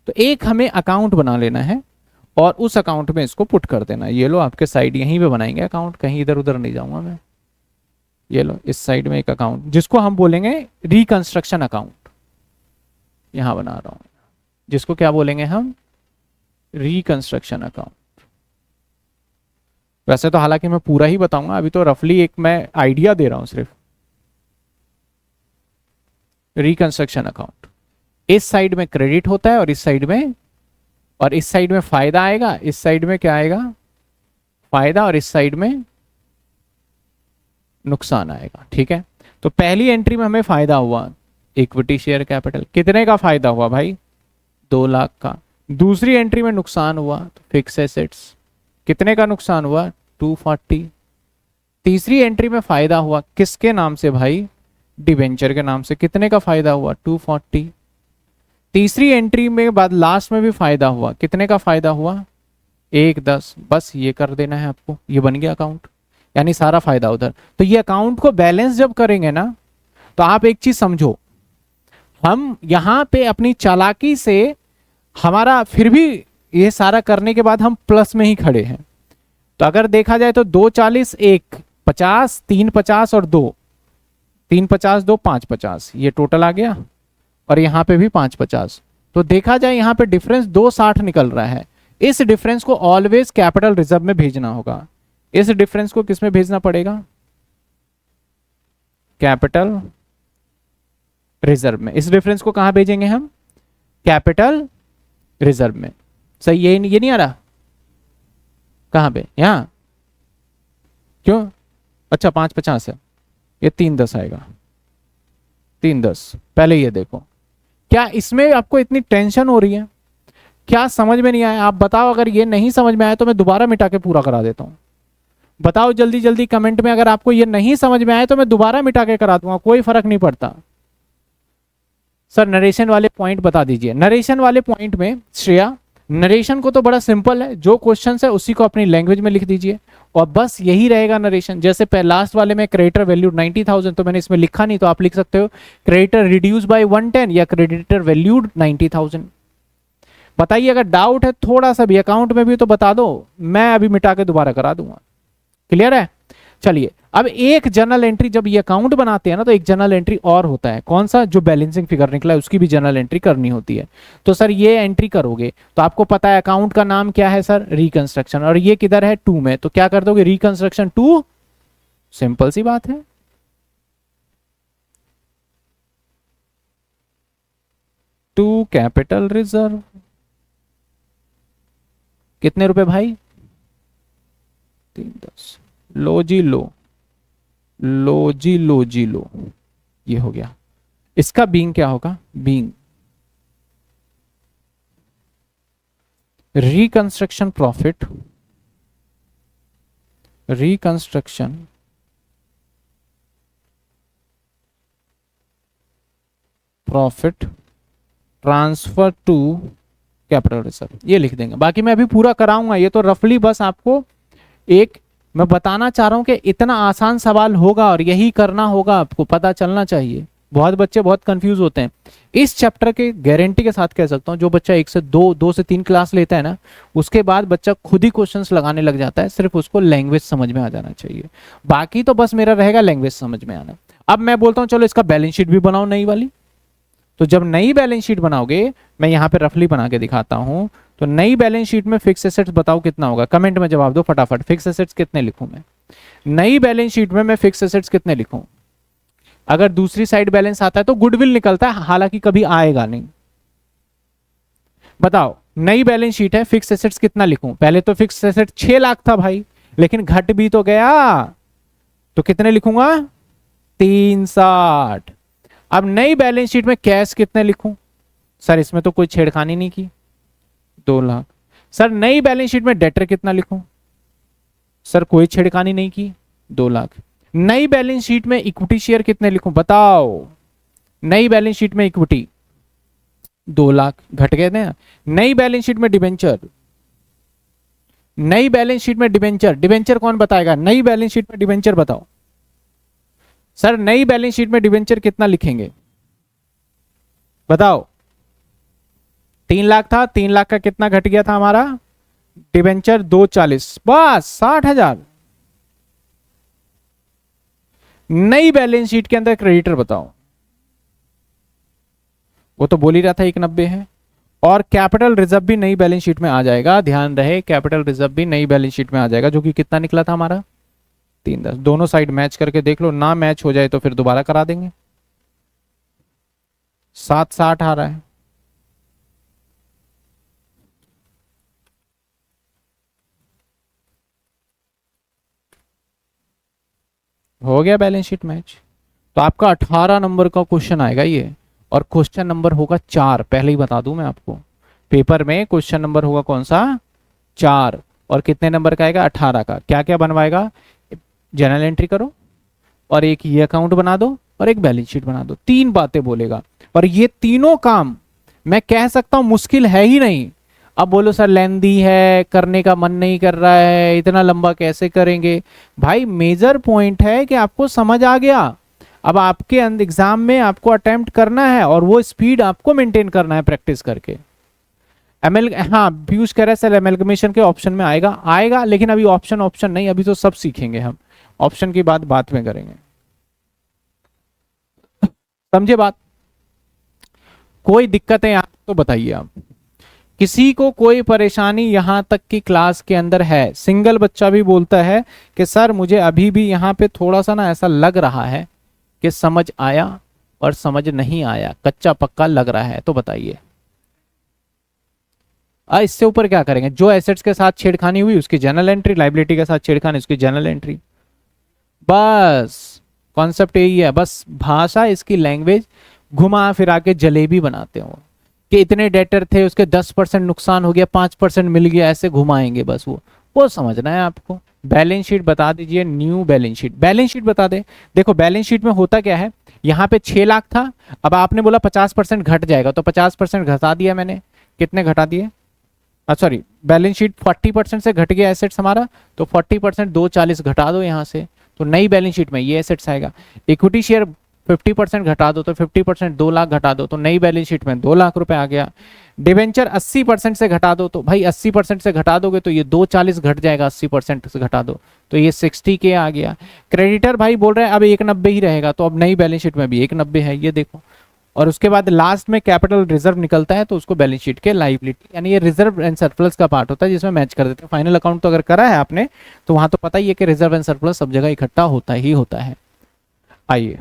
तो एक हमें अकाउंट बना लेना है और उस अकाउंट में इसको पुट कर देना है। ये लो आपके साइड यहीं पे बनाएंगे अकाउंट, कहीं इधर उधर नहीं जाऊंगा मैं। ये लो इस साइड में एक अकाउंट जिसको हम बोलेंगे रिकंस्ट्रक्शन अकाउंट, यहां बना रहा हूं, जिसको क्या बोलेंगे हम? Reconstruction account. वैसे तो हालांकि मैं पूरा ही बताऊंगा, अभी तो रफली एक मैं आइडिया दे रहा हूं सिर्फ। रिकंस्ट्रक्शन अकाउंट, इस साइड में क्रेडिट होता है और इस साइड में फायदा आएगा, इस साइड में क्या आएगा? फायदा, और इस साइड में नुकसान आएगा। ठीक है, तो पहली एंट्री में हमें फायदा हुआ, इक्विटी शेयर कैपिटल, कितने का फायदा हुआ भाई? 2 लाख का। दूसरी एंट्री में नुकसान हुआ, तो फिक्स एसेट्स, कितने का नुकसान हुआ? 240। तीसरी एंट्री में फायदा हुआ, किसके नाम से भाई? डिबेंचर के नाम से, कितने का फायदा हुआ? 240। तीसरी एंट्री में बाद लास्ट में भी फायदा हुआ, कितने का फायदा हुआ? 110। बस ये कर देना है आपको, ये बन गया अकाउंट, यानी सारा फायदा उधर। तो ये अकाउंट को बैलेंस जब करेंगे ना, तो आप एक चीज समझो, हम यहां पे अपनी चालाकी से हमारा फिर भी ये सारा करने के बाद हम प्लस में ही खड़े हैं। तो अगर देखा जाए तो 240, 1 50, 3 50 और 2, 3 50 2 5 50, ये टोटल आ गया, और यहां पे भी 5 50। तो देखा जाए यहां पे डिफरेंस 260 निकल रहा है। इस डिफरेंस को ऑलवेज कैपिटल रिजर्व में भेजना होगा। इस डिफरेंस को किस में भेजना पड़ेगा? कैपिटल रिजर्व में। इस डिफरेंस को कहां भेजेंगे हम? कैपिटल रिजर्व में। सही, ये नहीं आ रहा? कहां पे? यहां? क्यों? अच्छा 5 50 है, ये 3 10 आएगा, 3 10। पहले ये देखो, क्या इसमें आपको इतनी टेंशन हो रही है? क्या समझ में नहीं आया? आप बताओ, अगर ये नहीं समझ में आया तो मैं दोबारा मिटा के पूरा करा देता हूं। बताओ जल्दी जल्दी कमेंट में, अगर आपको ये नहीं समझ में आया तो मैं दोबारा मिटा के करा दूंगा, कोई फर्क नहीं पड़ता। सर नरेशन वाले पॉइंट बता दीजिए। नरेशन वाले पॉइंट में श्रेया, नरेशन को तो बड़ा सिंपल है, जो क्वेश्चन है उसी को अपनी लैंग्वेज में लिख दीजिए और बस यही रहेगा नरेशन। जैसे लास्ट वाले में क्रेडिटर वैल्यूड 90,000, तो मैंने इसमें लिखा नहीं, तो आप लिख सकते हो क्रेडिटर रिड्यूस बाय 110 या क्रेडिटर वैल्यूड 90,000। बताइए अगर डाउट है थोड़ा सा भी अकाउंट में भी तो बता दो, मैं अभी मिटा के दोबारा करा दूंगा। क्लियर है? चलिए, अब एक जर्नल एंट्री, जब ये अकाउंट बनाते हैं ना, तो एक जर्नल एंट्री और होता है, कौन सा? जो बैलेंसिंग फिगर निकला है उसकी भी जर्नल एंट्री करनी होती है। तो सर ये एंट्री करोगे तो आपको पता है अकाउंट का नाम क्या है सर? रिकंस्ट्रक्शन। और ये किधर है? 2 में, तो क्या कर दोगे? रिकंस्ट्रक्शन 2। सिंपल सी बात है। टू कैपिटल रिजर्व, कितने रुपए भाई? 3 10। लो जी लो, लो जी लो जी लो, ये हो गया। इसका बीइंग क्या होगा? Being reconstruction profit, reconstruction profit transfer to capital reserve, ये लिख देंगे। बाकी मैं अभी पूरा कराऊंगा, ये तो रफली बस आपको एक मैं बताना चाह रहा हूं कि इतना आसान सवाल होगा और यही करना होगा, आपको पता चलना चाहिए। बहुत बच्चे बहुत कंफ्यूज होते हैं इस चैप्टर के, गारंटी के साथ कह सकता हूं, जो बच्चा 1 से 2 से 3 क्लास लेता है ना, उसके बाद बच्चा खुद ही क्वेश्चंस लगाने लग जाता है, सिर्फ उसको लैंग्वेज समझ में आ जाना चाहिए। बाकी तो बस मेरा रहेगा लैंग्वेज समझ में आना। अब मैं बोलता हूं चलो इसका बैलेंस शीट भी बनाओ नई वाली। तो जब नई बैलेंस शीट बनाओगे, मैं यहां पे रफली बना के दिखाता हूं, तो नई बैलेंस शीट में फिक्स एसेट्स बताओ कितना होगा? कमेंट में जवाब दो फटाफट। फिक्स एसेट्स कितने लिखूं मैं नई बैलेंस शीट में? मैं फिक्स एसेट्स कितने लिखूं? अगर दूसरी साइड बैलेंस आता है तो गुडविल निकलता है, हालांकि कभी आएगा नहीं। बताओ नई बैलेंस शीट है, फिक्स एसेट्स कितना लिखूं? पहले तो फिक्स एसेट 6 लाख था भाई, लेकिन घट भी तो गया, तो कितने लिखूंगा? 360। अब नई बैलेंस शीट में कैश कितने लिखूं? सर इसमें तो कोई छेड़खानी नहीं की, 2 लाख। सर नई बैलेंस शीट में डेटर कितना लिखूं? सर कोई छेड़खानी नहीं की, 2 लाख। नई बैलेंस शीट में इक्विटी शेयर कितने लिखूं? बताओ नई बैलेंस शीट में इक्विटी 2 लाख घट गए ना। नई बैलेंस शीट में डिबेंचर, नई बैलेंस शीट में डिबेंचर, डिबेंचर कौन बताएगा? नई बैलेंस शीट में डिबेंचर बताओ सर, नई बैलेंस शीट में डिबेंचर कितना लिखेंगे बताओ? 3 लाख था, 3 लाख का कितना घट गया था हमारा? डिबेंचर 240, बस 60,000। नई बैलेंस शीट के अंदर क्रेडिटर बताओ, वो तो बोल ही रहा था 190 है। और कैपिटल रिजर्व भी नई बैलेंस शीट में आ जाएगा, ध्यान रहे कैपिटल रिजर्व भी नई बैलेंस शीट में आ जाएगा, जो कि कितना निकला था हमारा? 310। दोनों साइड मैच करके देख लो, ना मैच हो जाए तो फिर दोबारा करा देंगे। 760 आ रहा है। हो गया बैलेंस शीट मैच। तो आपका 18 नंबर का क्वेश्चन आएगा ये, और क्वेश्चन नंबर होगा 4। पहले ही बता दूं मैं आपको, पेपर में क्वेश्चन नंबर होगा कौन सा? 4। और कितने नंबर का आएगा? 18 का। क्या क्या बनवाएगा? जर्नल एंट्री करो, और एक ये अकाउंट बना दो, और एक बैलेंस शीट बना दो। 3 बातें बोलेगा, और ये तीनों काम मैं कह सकता हूं मुश्किल है ही नहीं। अब बोलो सर लेंदी है, करने का मन नहीं कर रहा है, इतना लंबा कैसे करेंगे? भाई मेजर पॉइंट है कि आपको समझ आ गया। अब आपके एग्जाम में आपको अटेम्प्ट करना है, और वो स्पीड आपको मेंटेन करना है प्रैक्टिस करके। एमएल, हाँ पीयूष कह रहा है सर एमएलगमेशन के ऑप्शन में आएगा, आएगा, लेकिन अभी ऑप्शन ऑप्शन नहीं, अभी तो सब सीखेंगे हम। ऑप्शन की बात बात में करेंगे, समझे बात? कोई दिक्कत है आप तो बताइए आप। किसी को कोई परेशानी यहां तक की क्लास के अंदर है? सिंगल बच्चा भी बोलता है कि सर मुझे अभी भी यहाँ पे थोड़ा सा ना ऐसा लग रहा है कि समझ आया और समझ नहीं आया, कच्चा पक्का लग रहा है, तो बताइए। इससे ऊपर क्या करेंगे? जो एसेट्स के साथ छेड़खानी हुई उसकी जर्नल एंट्री, लाइबिलिटी के साथ छेड़खानी उसकी जर्नल एंट्री, बस कॉन्सेप्ट यही है। बस भाषा, इसकी लैंग्वेज घुमा फिरा के जलेबी बनाते हो कि इतने डेटर थे, उसके 10% नुकसान हो गया, 5% मिल गया, ऐसे घुमाएंगे बस। वो समझना है आपको। बैलेंस शीट बता दीजिए, new balance sheet, balance sheet बता दे। देखो बैलेंस शीट में होता क्या है, यहाँ पे 6 लाख था, अब आपने बोला 50% घट जाएगा, तो 50% घटा दिया मैंने। कितने घटा दिए? सॉरी, बैलेंस शीट 40% से घट गया एसेट्स हमारा, तो 40% 240 घटा दो यहाँ से, तो नई बैलेंस शीट में ये एसेट्स आएगा। इक्विटी शेयर 50% घटा दो, तो 50% 2 लाख घटा दो, तो नई बैलेंस शीट में 2 लाख रुपए आ गया। डिवेंचर 80% से घटा दो, तो भाई 80% से घटा दोगे तो ये 240 घट जाएगा, 80% से घटा दो तो ये 60K आ गया। क्रेडिटर भाई बोल रहे हैं अब 190 ही रहेगा, तो अब नई बैलेंस शीट में भी 190 है, ये देखो। और उसके बाद लास्ट में कैपिटल रिजर्व निकलता है, तो उसको बैलेंस शीट के लाइबिलिटी, यानी ये रिजर्व एंड सरप्लस का पार्ट होता है, जिसमें मैच कर देते हैं। फाइनल अकाउंट तो अगर करा है आपने, तो वहां तो पता ही है कि रिजर्व एंड सरप्लस सब जगह इकट्ठा होता ही होता है। आइए,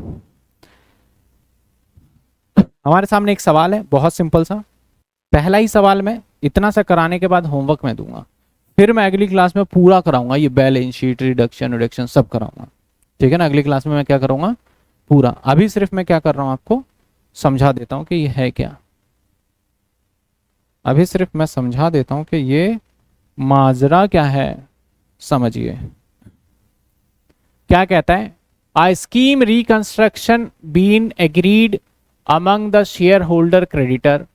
हमारे सामने एक सवाल है बहुत सिंपल सा। पहला ही सवाल मैं इतना सा कराने के बाद होमवर्क में दूंगा, फिर मैं अगली क्लास में पूरा कराऊंगा, ये बैलेंस शीट, रिडक्शन रिडक्शन सब कराऊंगा, ठीक है ना? अगली क्लास में मैं क्या करूंगा? पूरा। अभी सिर्फ मैं क्या कर रहा हूं, आपको समझा देता हूं कि ये है क्या। अभी सिर्फ मैं समझा देता हूं कि ये माजरा क्या है, समझिए। क्या कहता है? A scheme reconstruction been agreed among the shareholder creditor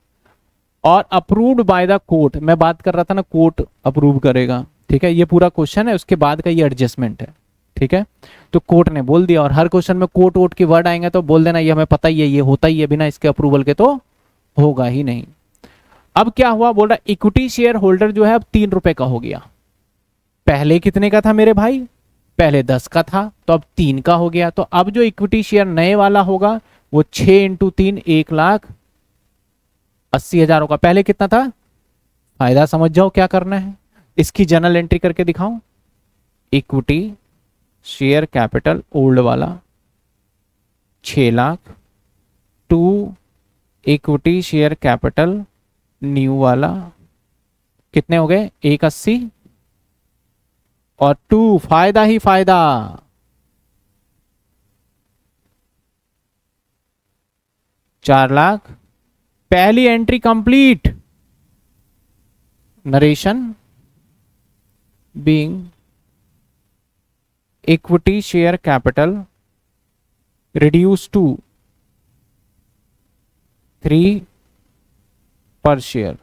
और अप्रूव्ड बाय द कोर्ट। मैं बात कर रहा था ना, कोर्ट अप्रूव करेगा, ठीक है? ये पूरा क्वेश्चन है, उसके बाद का ये एडजस्टमेंट है, ठीक है? तो कोर्ट ने बोल दिया, और हर क्वेश्चन में कोर्ट वोट के वर्ड आएंगे तो बोल देना ये हमें पता ही है, ये होता ही है, बिना इसके अप्रूवल के तो होगा ही नहीं। अब क्या हुआ, बोल रहा इक्विटी शेयर होल्डर जो है अब 3 रुपए का हो गया। पहले कितने का था मेरे भाई? पहले 10 का था, तो अब 3 का हो गया। तो अब जो इक्विटी शेयर नए वाला होगा वो 6 × 3 1,80,000 होगा। पहले कितना था? फायदा समझ जाओ क्या करना है, इसकी जर्नल एंट्री करके दिखाऊं। इक्विटी शेयर कैपिटल ओल्ड वाला 6 lakh, to equity share capital new वाला कितने हो गए? 180, और 2 फायदा ही फायदा 4 लाख। पहली entry complete. Narration being equity share capital reduce to 3 per share.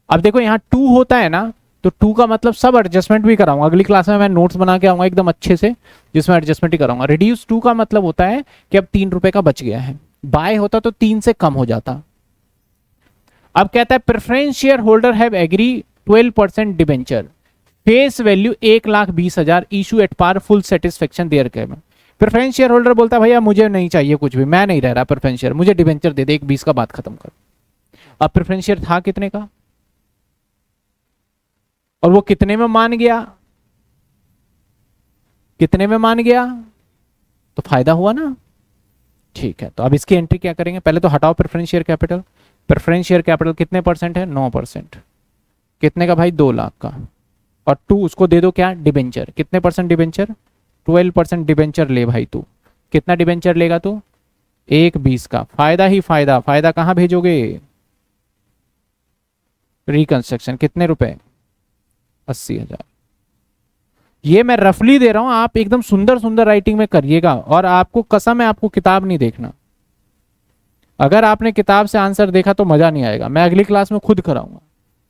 अब देखो यहाँ 2 होता है ना, तो 2 का मतलब सब एडजस्टमेंट भी कराऊंगा। अगली क्लास में मैं नोट्स बना के आऊंगा एकदम अच्छे से, जिसमें एडजस्टमेंट ही कराऊंगा। रिड्यूस 2 का मतलब होता है कि अब 3 रुपए का बच गया है, बाय होता तो 3 से कम हो जाता। अब कहता है preference share holder have agree 12% debenture, face value 1,20,000, issue at par, full satisfaction their के। प्रेफरेंस शेयर होल्डर बोलता है भैया मुझे नहीं चाहिए कुछ भी, मैं नहीं रह रहा प्रेफरेंस शेयर, मुझे डिबेंचर दे दे, 1,20 का बात खत्म कर। अब प्रेफरेंस शेयर था कितने का और वो कितने में मान गया, कितने में मान गया, तो फायदा हुआ ना। ठीक है, तो अब इसकी एंट्री क्या करेंगे, पहले तो हटाओ preference share capital. Preference share capital कितने परसेंट है, 9%। कितने का भाई, 2 लाख का। और 2 उसको दे दो क्या, डिबेंचर। कितने परसेंट डिबेंचर, 12% डिबेंचर ले भाई तू। कितना डिबेंचर लेगा तू, 1,20 का। फायदा ही फायदा, फायदा कहां भेजोगे, रिकंस्ट्रक्शन। कितने रुपए, 80,000। ये मैं रफली दे रहा हूं, आप एकदम सुंदर सुंदर राइटिंग में करिएगा। और आपको कसम है, आपको किताब नहीं देखना। अगर आपने किताब से आंसर देखा तो मजा नहीं आएगा। मैं अगली क्लास में खुद कराऊंगा,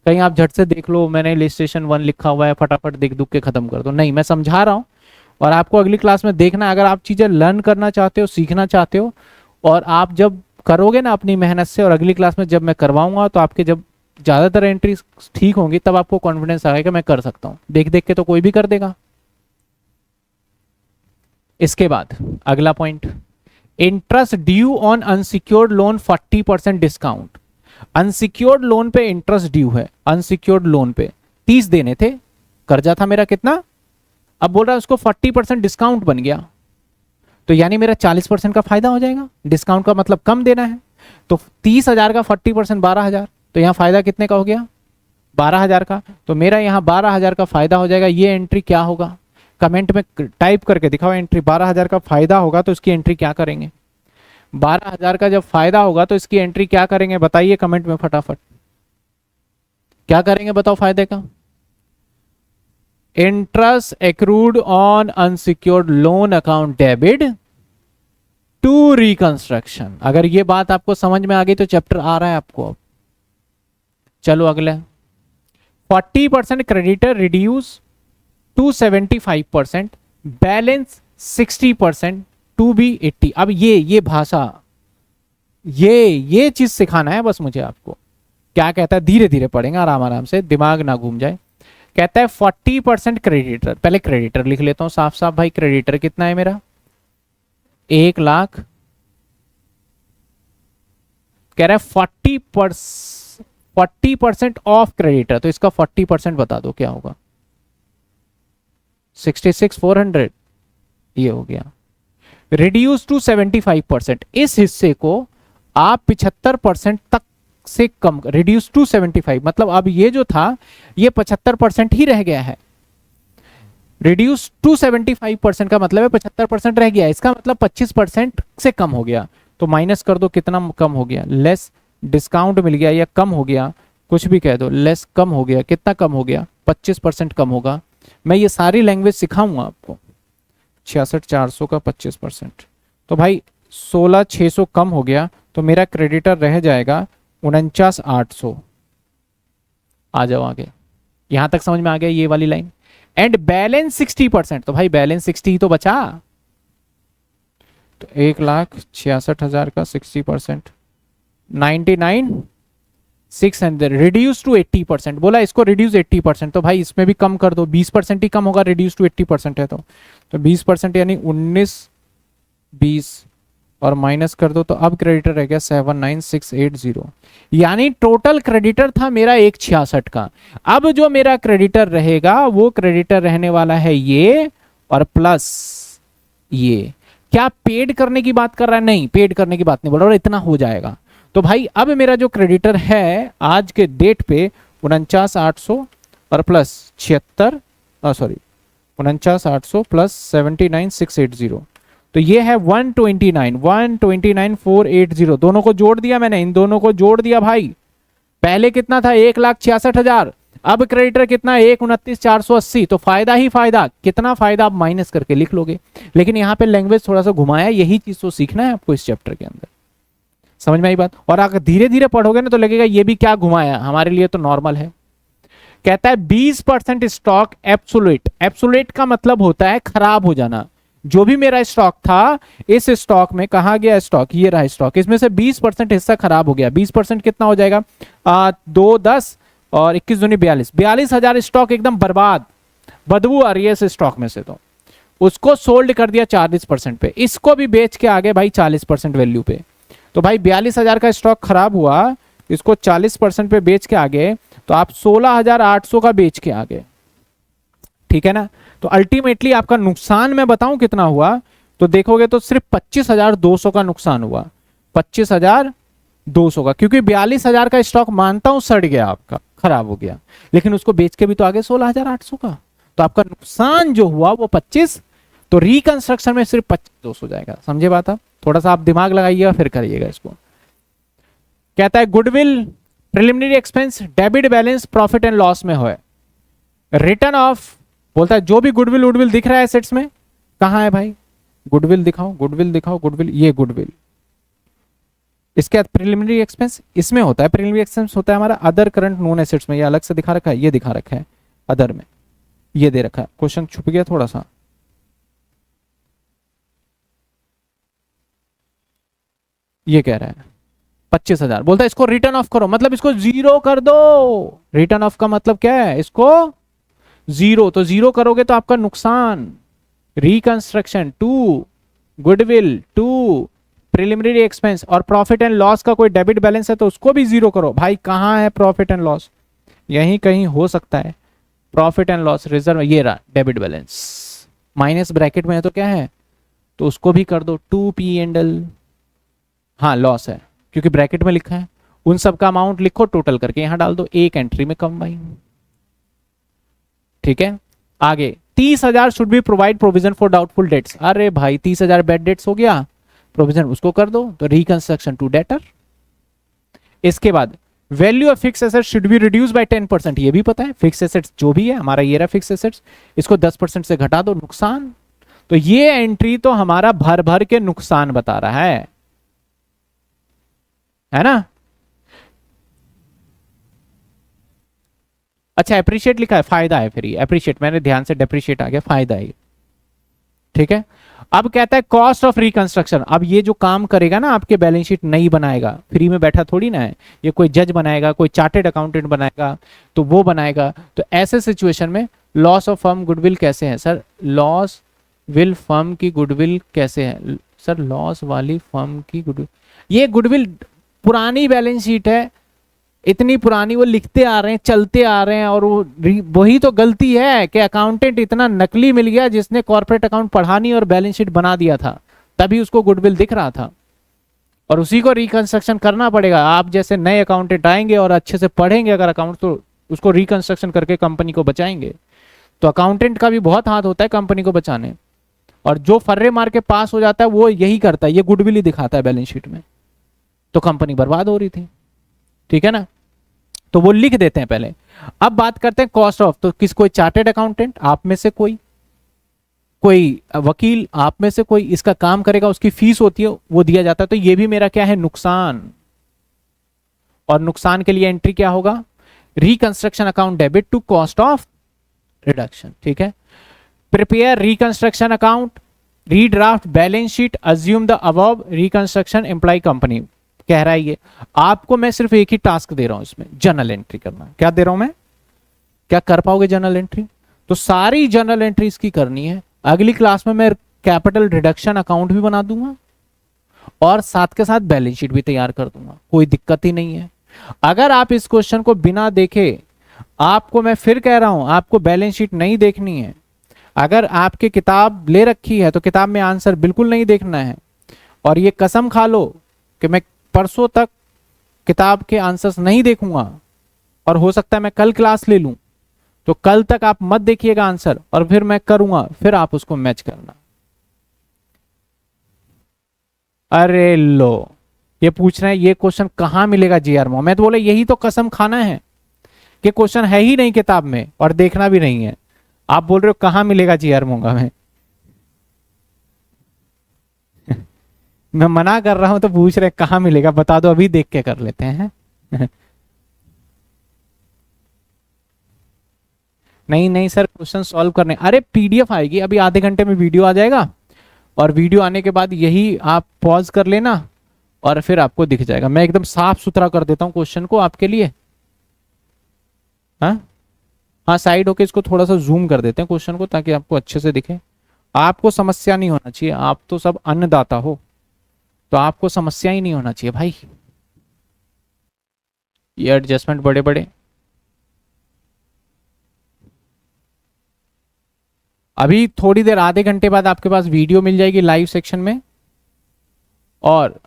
कहीं आप झट से देख लो मैंने इलस्ट्रेशन 1 लिखा हुआ है, फटाफट देख दुख के खत्म कर दो। नहीं, मैं समझा रहा हूं और आपको अगली क्लास में देखना। अगर आप चीजें लर्न करना चाहते हो, सीखना चाहते हो, और आप जब करोगे ना अपनी मेहनत से, और अगली क्लास में जब मैं करवाऊंगा तो आपके जब ज्यादातर एंट्री ठीक होंगी, तब आपको कॉन्फिडेंस आएगा कि मैं कर सकता हूं। देख देख के तो कोई भी कर देगा। इसके बाद अगला point, interest due on unsecured loan 40% discount. Unsecured loan पे इंटरेस्ट ड्यू है, अनसिक्योर्ड लोन पे 30 देने थे, कर्जा था मेरा कितना, अब बोल रहा है उसको 40% डिस्काउंट बन गया, तो यानी मेरा 40% का फायदा हो जाएगा। डिस्काउंट का मतलब कम देना है, तो 30,000 का 40% 12,000, तो यहाँ फायदा कितने का हो गया, 12,000 का। तो मेरा यहाँ 12,000 का फायदा हो जाएगा। ये एंट्री क्या होगा, कमेंट में टाइप करके दिखाओ एंट्री। 12,000 का फायदा होगा तो इसकी एंट्री क्या करेंगे, 12,000 का जब फायदा होगा तो इसकी एंट्री क्या करेंगे, बताइए कमेंट में फटाफट, क्या करेंगे बताओ फायदे का। Interest accrued on unsecured loan account debit to reconstruction. अगर ये बात आपको समझ में आ गई तो चैप्टर आ रहा है आपको अब। चलो अगले, 40% creditor reduce to 75%, balance 60% to be 80। अब ये भाषा, ये चीज सिखाना है बस मुझे आपको। क्या कहता है, धीरे धीरे पढ़ेंगे, आराम आराम से, दिमाग ना घूम जाए। कहता है 40% क्रेडिटर, पहले क्रेडिटर लिख लेता हूं साफ साफ भाई। क्रेडिटर कितना है मेरा, 1 लाख। कह रहा है 40% ऑफ क्रेडिटर, तो इसका 40% बता दो क्या होगा, 66,400 ये हो गया। रिड्यूस टू 75%, इस हिस्से को आप 75% तक से कम, रिड्यूस टू 75, मतलब अब ये जो था ये 75% ही रह गया है। रिड्यूस टू 75% का मतलब है 75% रह गया, इसका मतलब 25% से कम हो गया। तो माइनस कर दो कितना कम हो गया, लेस डिस्काउंट मिल गया या कम हो गया, कुछ भी कह दो, लेस कम हो गया। कितना कम हो गया, 25% कम होगा। मैं ये सारी लैंग्वेज सिखाऊंगा आपको। 66,400 का 25%, तो भाई 16,600 कम हो गया, तो मेरा क्रेडिटर रह जाएगा 49,800। आ जाओ आगे, यहां तक समझ में आ गया ये वाली लाइन। एंड बैलेंस 60%, तो भाई बैलेंस 60 ही तो बचा, तो 1,66,000 का 60%, 99,600। रिड्यूस टू 80%, बोला इसको रिड्यूस 80%, तो भाई इसमें भी कम कर दो, 20% ही कम होगा, रिड्यूस टू 80% है तो 20% यानी 19,20 और माइनस कर दो, तो अब क्रेडिटर रह गया 79,680। यानी टोटल क्रेडिटर था मेरा 1,66 का। अब जो मेरा क्रेडिटर रहेगा वो क्रेडिटर रहने वाला है ये, और प्लस ये। क्या पेड करने की बात कर रहा है, नहीं पेड करने की बात नहीं बोल रहा, इतना हो जाएगा। तो भाई अब मेरा जो क्रेडिटर है आज के डेट पे 49,800 और प्लस 49,800 प्लस 79,680, तो ये है 129,480। दोनों को जोड़ दिया मैंने, इन दोनों को जोड़ दिया भाई। पहले कितना था, 1,66,000, अब क्रेडिटर कितना है, 129,480। तो फायदा ही फायदा, कितना फायदा आप माइनस करके लिख लोगे। लेकिन यहाँ पे लैंग्वेज थोड़ा सा घुमाया, यही चीज तो सीखना है आपको इस चैप्टर के अंदर। समझ में आई बात? और अगर धीरे धीरे पढ़ोगे ना तो लगेगा ये भी क्या घुमाया, हमारे लिए तो नॉर्मल है। कहता है 20% स्टॉक एब्सोल्यूट। एब्सोल्यूट का मतलब होता है खराब हो जाना। जो भी मेरा स्टॉक था, इस स्टॉक में कहा गया स्टॉक, ये रहा स्टॉक, इसमें से 20% हिस्सा खराब हो गया। 20% कितना हो जाएगा? 2 10 और 21 दूनी 42, 42,000 स्टॉक एकदम बर्बाद, बदबू आ रही है इस स्टॉक में से। तो उसको सोल्ड कर दिया 40% पे, इसको भी बेच के आगे भाई 40% वैल्यू पे। तो भाई 42,000 का स्टॉक खराब हुआ, इसको 40% पे बेच के आगे, तो आप 16,800 का बेच के आगे, ठीक है ना। तो अल्टीमेटली आपका नुकसान मैं बताऊं कितना हुआ, तो देखोगे तो सिर्फ 25,200 का नुकसान हुआ। 25,200 का, क्योंकि 42,000 का स्टॉक मानता हूं सड़ गया, आपका खराब हो गया, लेकिन उसको बेच के भी तो आगे 16,800 का, तो आपका नुकसान जो हुआ वो 25। तो रिकंस्ट्रक्शन में सिर्फ 25,200 हो जाएगा। समझे बात? आप थोड़ा सा आप दिमाग लगाइएगा फिर करिएगा इसको। कहता है goodwill preliminary expense debit balance profit and loss में हो, रिटर्न ऑफ, बोलता है जो भी गुडविल वुडविल दिख रहा है एसेट्स में, कहां है भाई? गुडविल दिखाओ, गुडविल दिखाओ, गुडविल, ये गुडविल। इसके बाद प्रिलिमिनरी एक्सपेंस इसमें होता है, प्रिलिमिनरी एक्सपेंस होता है हमारा अदर करंट नॉन एसेट्स में। ये अलग से दिखा रखा है, ये दिखा रखा है अदर में, ये दे रखा है। क्वेश्चन छुप गया थोड़ा सा, ये कह रहा है 25,000, बोलता है इसको रिटर्न ऑफ करो, मतलब इसको जीरो कर दो। रिटर्न ऑफ का मतलब क्या है? इसको जीरो, तो जीरो करोगे तो आपका नुकसान। रिकंस्ट्रक्शन 2, गुडविल 2, प्रिलिमिनरी एक्सपेंस, और प्रॉफिट एंड लॉस का कोई डेबिट बैलेंस है तो उसको भी जीरो करो। भाई कहां है प्रॉफिट एंड लॉस? यहीं कहीं हो सकता है प्रॉफिट एंड लॉस रिजर्व, ये रहा डेबिट बैलेंस, माइनस ब्रैकेट में है तो क्या है, तो उसको भी कर दो 2P&L। हाँ लॉस है क्योंकि ब्रैकेट में लिखा है। उन सब का अमाउंट लिखो टोटल करके यहां डाल दो, एक एंट्री में कंबाइन, ठीक है। आगे 30,000 should be provide provision for doubtful debts. अरे भाई 30,000 बैड डेट्स हो गया, प्रोविजन उसको कर दो, तो रिकंस्ट्रक्शन टू डेटर। इसके बाद value of fix assets should be reduce by 10%। ये भी पता है फिक्स एसेट्स जो भी है हमारा, ये रहा फिक्स एसेट्स, इसको 10% से घटा दो, नुकसान। तो ये एंट्री तो हमारा भर भर के नुकसान बता रहा है ना। अच्छा एप्रिशिएट लिखा है, फायदा है, फिर ये एप्रिशिएट, मैंने ध्यान से डेप्रिशिएट आ गया, फायदा है, ठीक है। अब कहता है कॉस्ट ऑफ रिकंस्ट्रक्शन। अब ये जो काम करेगा ना आपके बैलेंस शीट नहीं बनाएगा, फ्री में बैठा थोड़ी ना है, ये कोई जज बनाएगा, कोई चार्टेड अकाउंटेंट बनाएगा, तो वो बनाएगा। तो ऐसे सिचुएशन में लॉस ऑफ फर्म गुडविल कैसे है सर? लॉस विल फर्म की गुडविल कैसे है सर? लॉस वाली फर्म की गुडविल, ये गुडविल पुरानी बैलेंस शीट है, इतनी पुरानी, वो लिखते आ रहे हैं, चलते आ रहे हैं, और वही तो गलती है कि अकाउंटेंट इतना नकली मिल गया जिसने कॉर्पोरेट अकाउंट पढ़ा नहीं और बैलेंस शीट बना दिया था, तभी उसको गुडविल दिख रहा था, और उसी को रिकंस्ट्रक्शन करना पड़ेगा। आप जैसे नए अकाउंटेंट आएंगे और अच्छे से पढ़ेंगे अगर अकाउंट, तो उसको रिकंस्ट्रक्शन करके कंपनी को बचाएंगे। तो अकाउंटेंट का भी बहुत हाथ होता है कंपनी को बचाने, और जो फर्रे मार के पास हो जाता है वो यही करता है, ये गुडविल ही दिखाता है बैलेंस शीट में, तो कंपनी बर्बाद हो रही थी, ठीक है ना। तो वो लिख देते हैं पहले। अब बात करते हैं कॉस्ट ऑफ, तो किस, कोई चार्टेड अकाउंटेंट आप में से कोई वकील आप में से कोई इसका काम करेगा, उसकी फीस होती है, वो दिया जाता है। तो ये भी मेरा क्या है? नुकसान। और नुकसान के लिए एंट्री क्या होगा? Reconstruction account debit to cost of reduction, ठीक है। Prepare reconstruction account, redraft balance sheet, assume the above reconstruction employ company. कह रहा है ये आपको, मैं सिर्फ एक ही टास्क दे रहा हूं इसमें, जर्नल एंट्री करना। क्या दे रहा हूं मैं? क्या कर पाओगे जर्नल एंट्री? तो सारी जर्नल एंट्री इसकी करनी है। अगली क्लास में मैं कैपिटल रिडक्शन अकाउंट भी बना दूंगा और साथ के साथ बैलेंस शीट भी तैयार कर दूंगा, कोई दिक्कत ही नहीं है। अगर आप इस क्वेश्चन को बिना देखे, आपको मैं फिर कह रहा हूं, आपको बैलेंस शीट नहीं देखनी है। अगर आपके किताब ले रखी है तो किताब में आंसर बिल्कुल नहीं देखना है, और ये कसम खा लो कि मैं परसों तक किताब के आंसर्स नहीं देखूंगा, और हो सकता है मैं कल क्लास ले लूं, तो कल तक आप मत देखिएगा आंसर, और फिर मैं करूंगा, फिर आप उसको मैच करना। अरे लो, ये पूछ रहे हैं ये क्वेश्चन कहां मिलेगा जीआरमो, मैं तो बोला यही तो कसम खाना है कि क्वेश्चन है ही नहीं किताब में और देखना भी नहीं है। आप बोल रहे हो कहां मिलेगा जीआरमो का, मैं मैं मना कर रहा हूं तो पूछ रहे कहाँ मिलेगा, बता दो, अभी देख के कर लेते हैं। नहीं नहीं सर, क्वेश्चन सॉल्व करने, अरे पीडीएफ आएगी अभी, आधे घंटे में वीडियो आ जाएगा, और वीडियो आने के बाद यही आप पॉज कर लेना और फिर आपको दिख जाएगा। मैं एकदम साफ सुथरा कर देता हूँ क्वेश्चन को आपके लिए। हाँ हाँ, साइड होके इसको थोड़ा सा जूम कर देते हैं क्वेश्चन को, ताकि आपको अच्छे से दिखे। आपको समस्या नहीं होना चाहिए, आप तो सब अन्नदाता हो, तो आपको समस्या ही नहीं होना चाहिए भाई। ये एडजस्टमेंट बड़े बड़े, अभी थोड़ी देर, आधे घंटे बाद आपके पास वीडियो मिल जाएगी लाइव सेक्शन में, और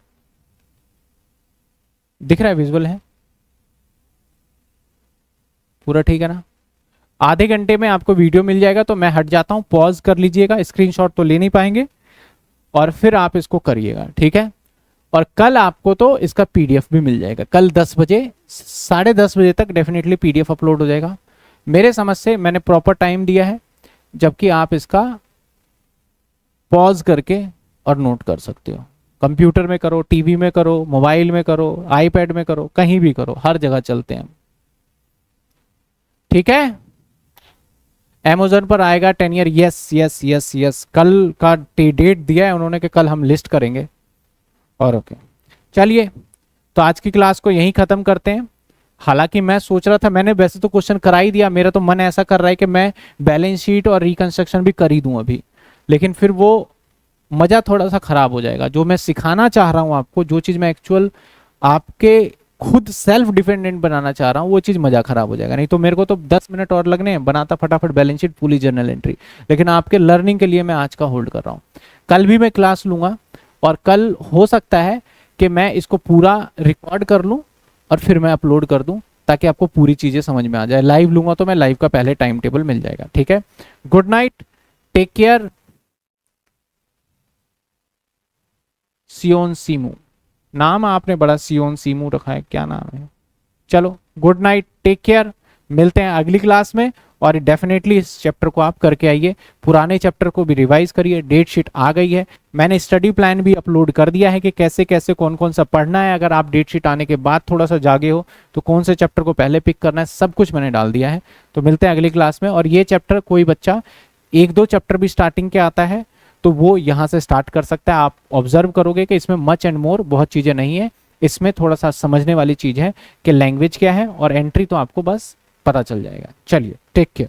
दिख रहा है, विजुअल है पूरा, ठीक है ना। आधे घंटे में आपको वीडियो मिल जाएगा, तो मैं हट जाता हूं, पॉज कर लीजिएगा, स्क्रीनशॉट तो ले नहीं पाएंगे, और फिर आप इसको करिएगा, ठीक है। और कल आपको तो इसका पीडीएफ भी मिल जाएगा, कल 10 बजे, 10:30 बजे तक डेफिनेटली पीडीएफ अपलोड हो जाएगा। मेरे समझ से मैंने प्रॉपर टाइम दिया है, जबकि आप इसका पॉज करके और नोट कर सकते हो। कंप्यूटर में करो, टीवी में करो, मोबाइल में करो, आईपैड में करो, कहीं भी करो, हर जगह चलते हैं, ठीक है। Amazon पर आएगा 10 year, yes yes yes yes, कल का डेट दिया है उन्होंने कि कल हम लिस्ट करेंगे। और ओके, चलिए, तो आज की क्लास को यहीं खत्म करते हैं। हालांकि मैं सोच रहा था, मैंने वैसे तो क्वेश्चन करा ही दिया, मेरा तो मन ऐसा कर रहा है कि मैं बैलेंस शीट और रिकंस्ट्रक्शन भी कर ही दूं अभी, लेकिन फिर वो मजा थोड़ा सा खराब हो जाएगा। जो मैं सिखाना चाह रहा हूं आपको, जो चीज मैं एक्चुअल आपके खुद सेल्फ डिपेंडेंट बनाना चाह रहा हूँ, वो चीज मजा खराब हो जाएगा। नहीं तो मेरे को तो 10 मिनट और लगने हैं, बनाता फटाफट बैलेंस शीट, पूरी जर्नल एंट्री। लेकिन आपके लर्निंग के लिए मैं आज का होल्ड कर रहा हूँ, कल भी मैं क्लास लूंगा, और कल हो सकता है कि मैं इसको पूरा रिकॉर्ड कर लूँ और फिर मैं अपलोड कर दूं, ताकि आपको पूरी चीजें समझ में आ जाए। लाइव लूंगा तो मैं लाइव का पहले टाइम टेबल मिल जाएगा, ठीक है। Good night, take care. सियोन सीमू, नाम आपने बड़ा सियोन सीमू रखा है, क्या नाम है। चलो, गुड नाइट, टेक केयर, मिलते हैं अगली क्लास में। और डेफिनेटली इस चैप्टर को आप करके आइए, पुराने चैप्टर को भी रिवाइज करिए। डेट शीट आ गई है, मैंने स्टडी प्लान भी अपलोड कर दिया है कि कैसे कैसे कौन कौन सा पढ़ना है। अगर आप डेट शीट आने के बाद थोड़ा सा जागे हो तो कौन से चैप्टर को पहले पिक करना है, सब कुछ मैंने डाल दिया है। तो मिलते हैं अगली क्लास में। और ये चैप्टर कोई बच्चा 1-2 चैप्टर भी स्टार्टिंग के आता है तो वो यहाँ से स्टार्ट कर सकता है। आप ऑब्जर्व करोगे कि इसमें मच एंड मोर बहुत चीज़ें नहीं है, इसमें थोड़ा सा समझने वाली चीज़ है कि लैंग्वेज क्या है, और एंट्री तो आपको बस पता चल जाएगा। चलिए, टेक केयर।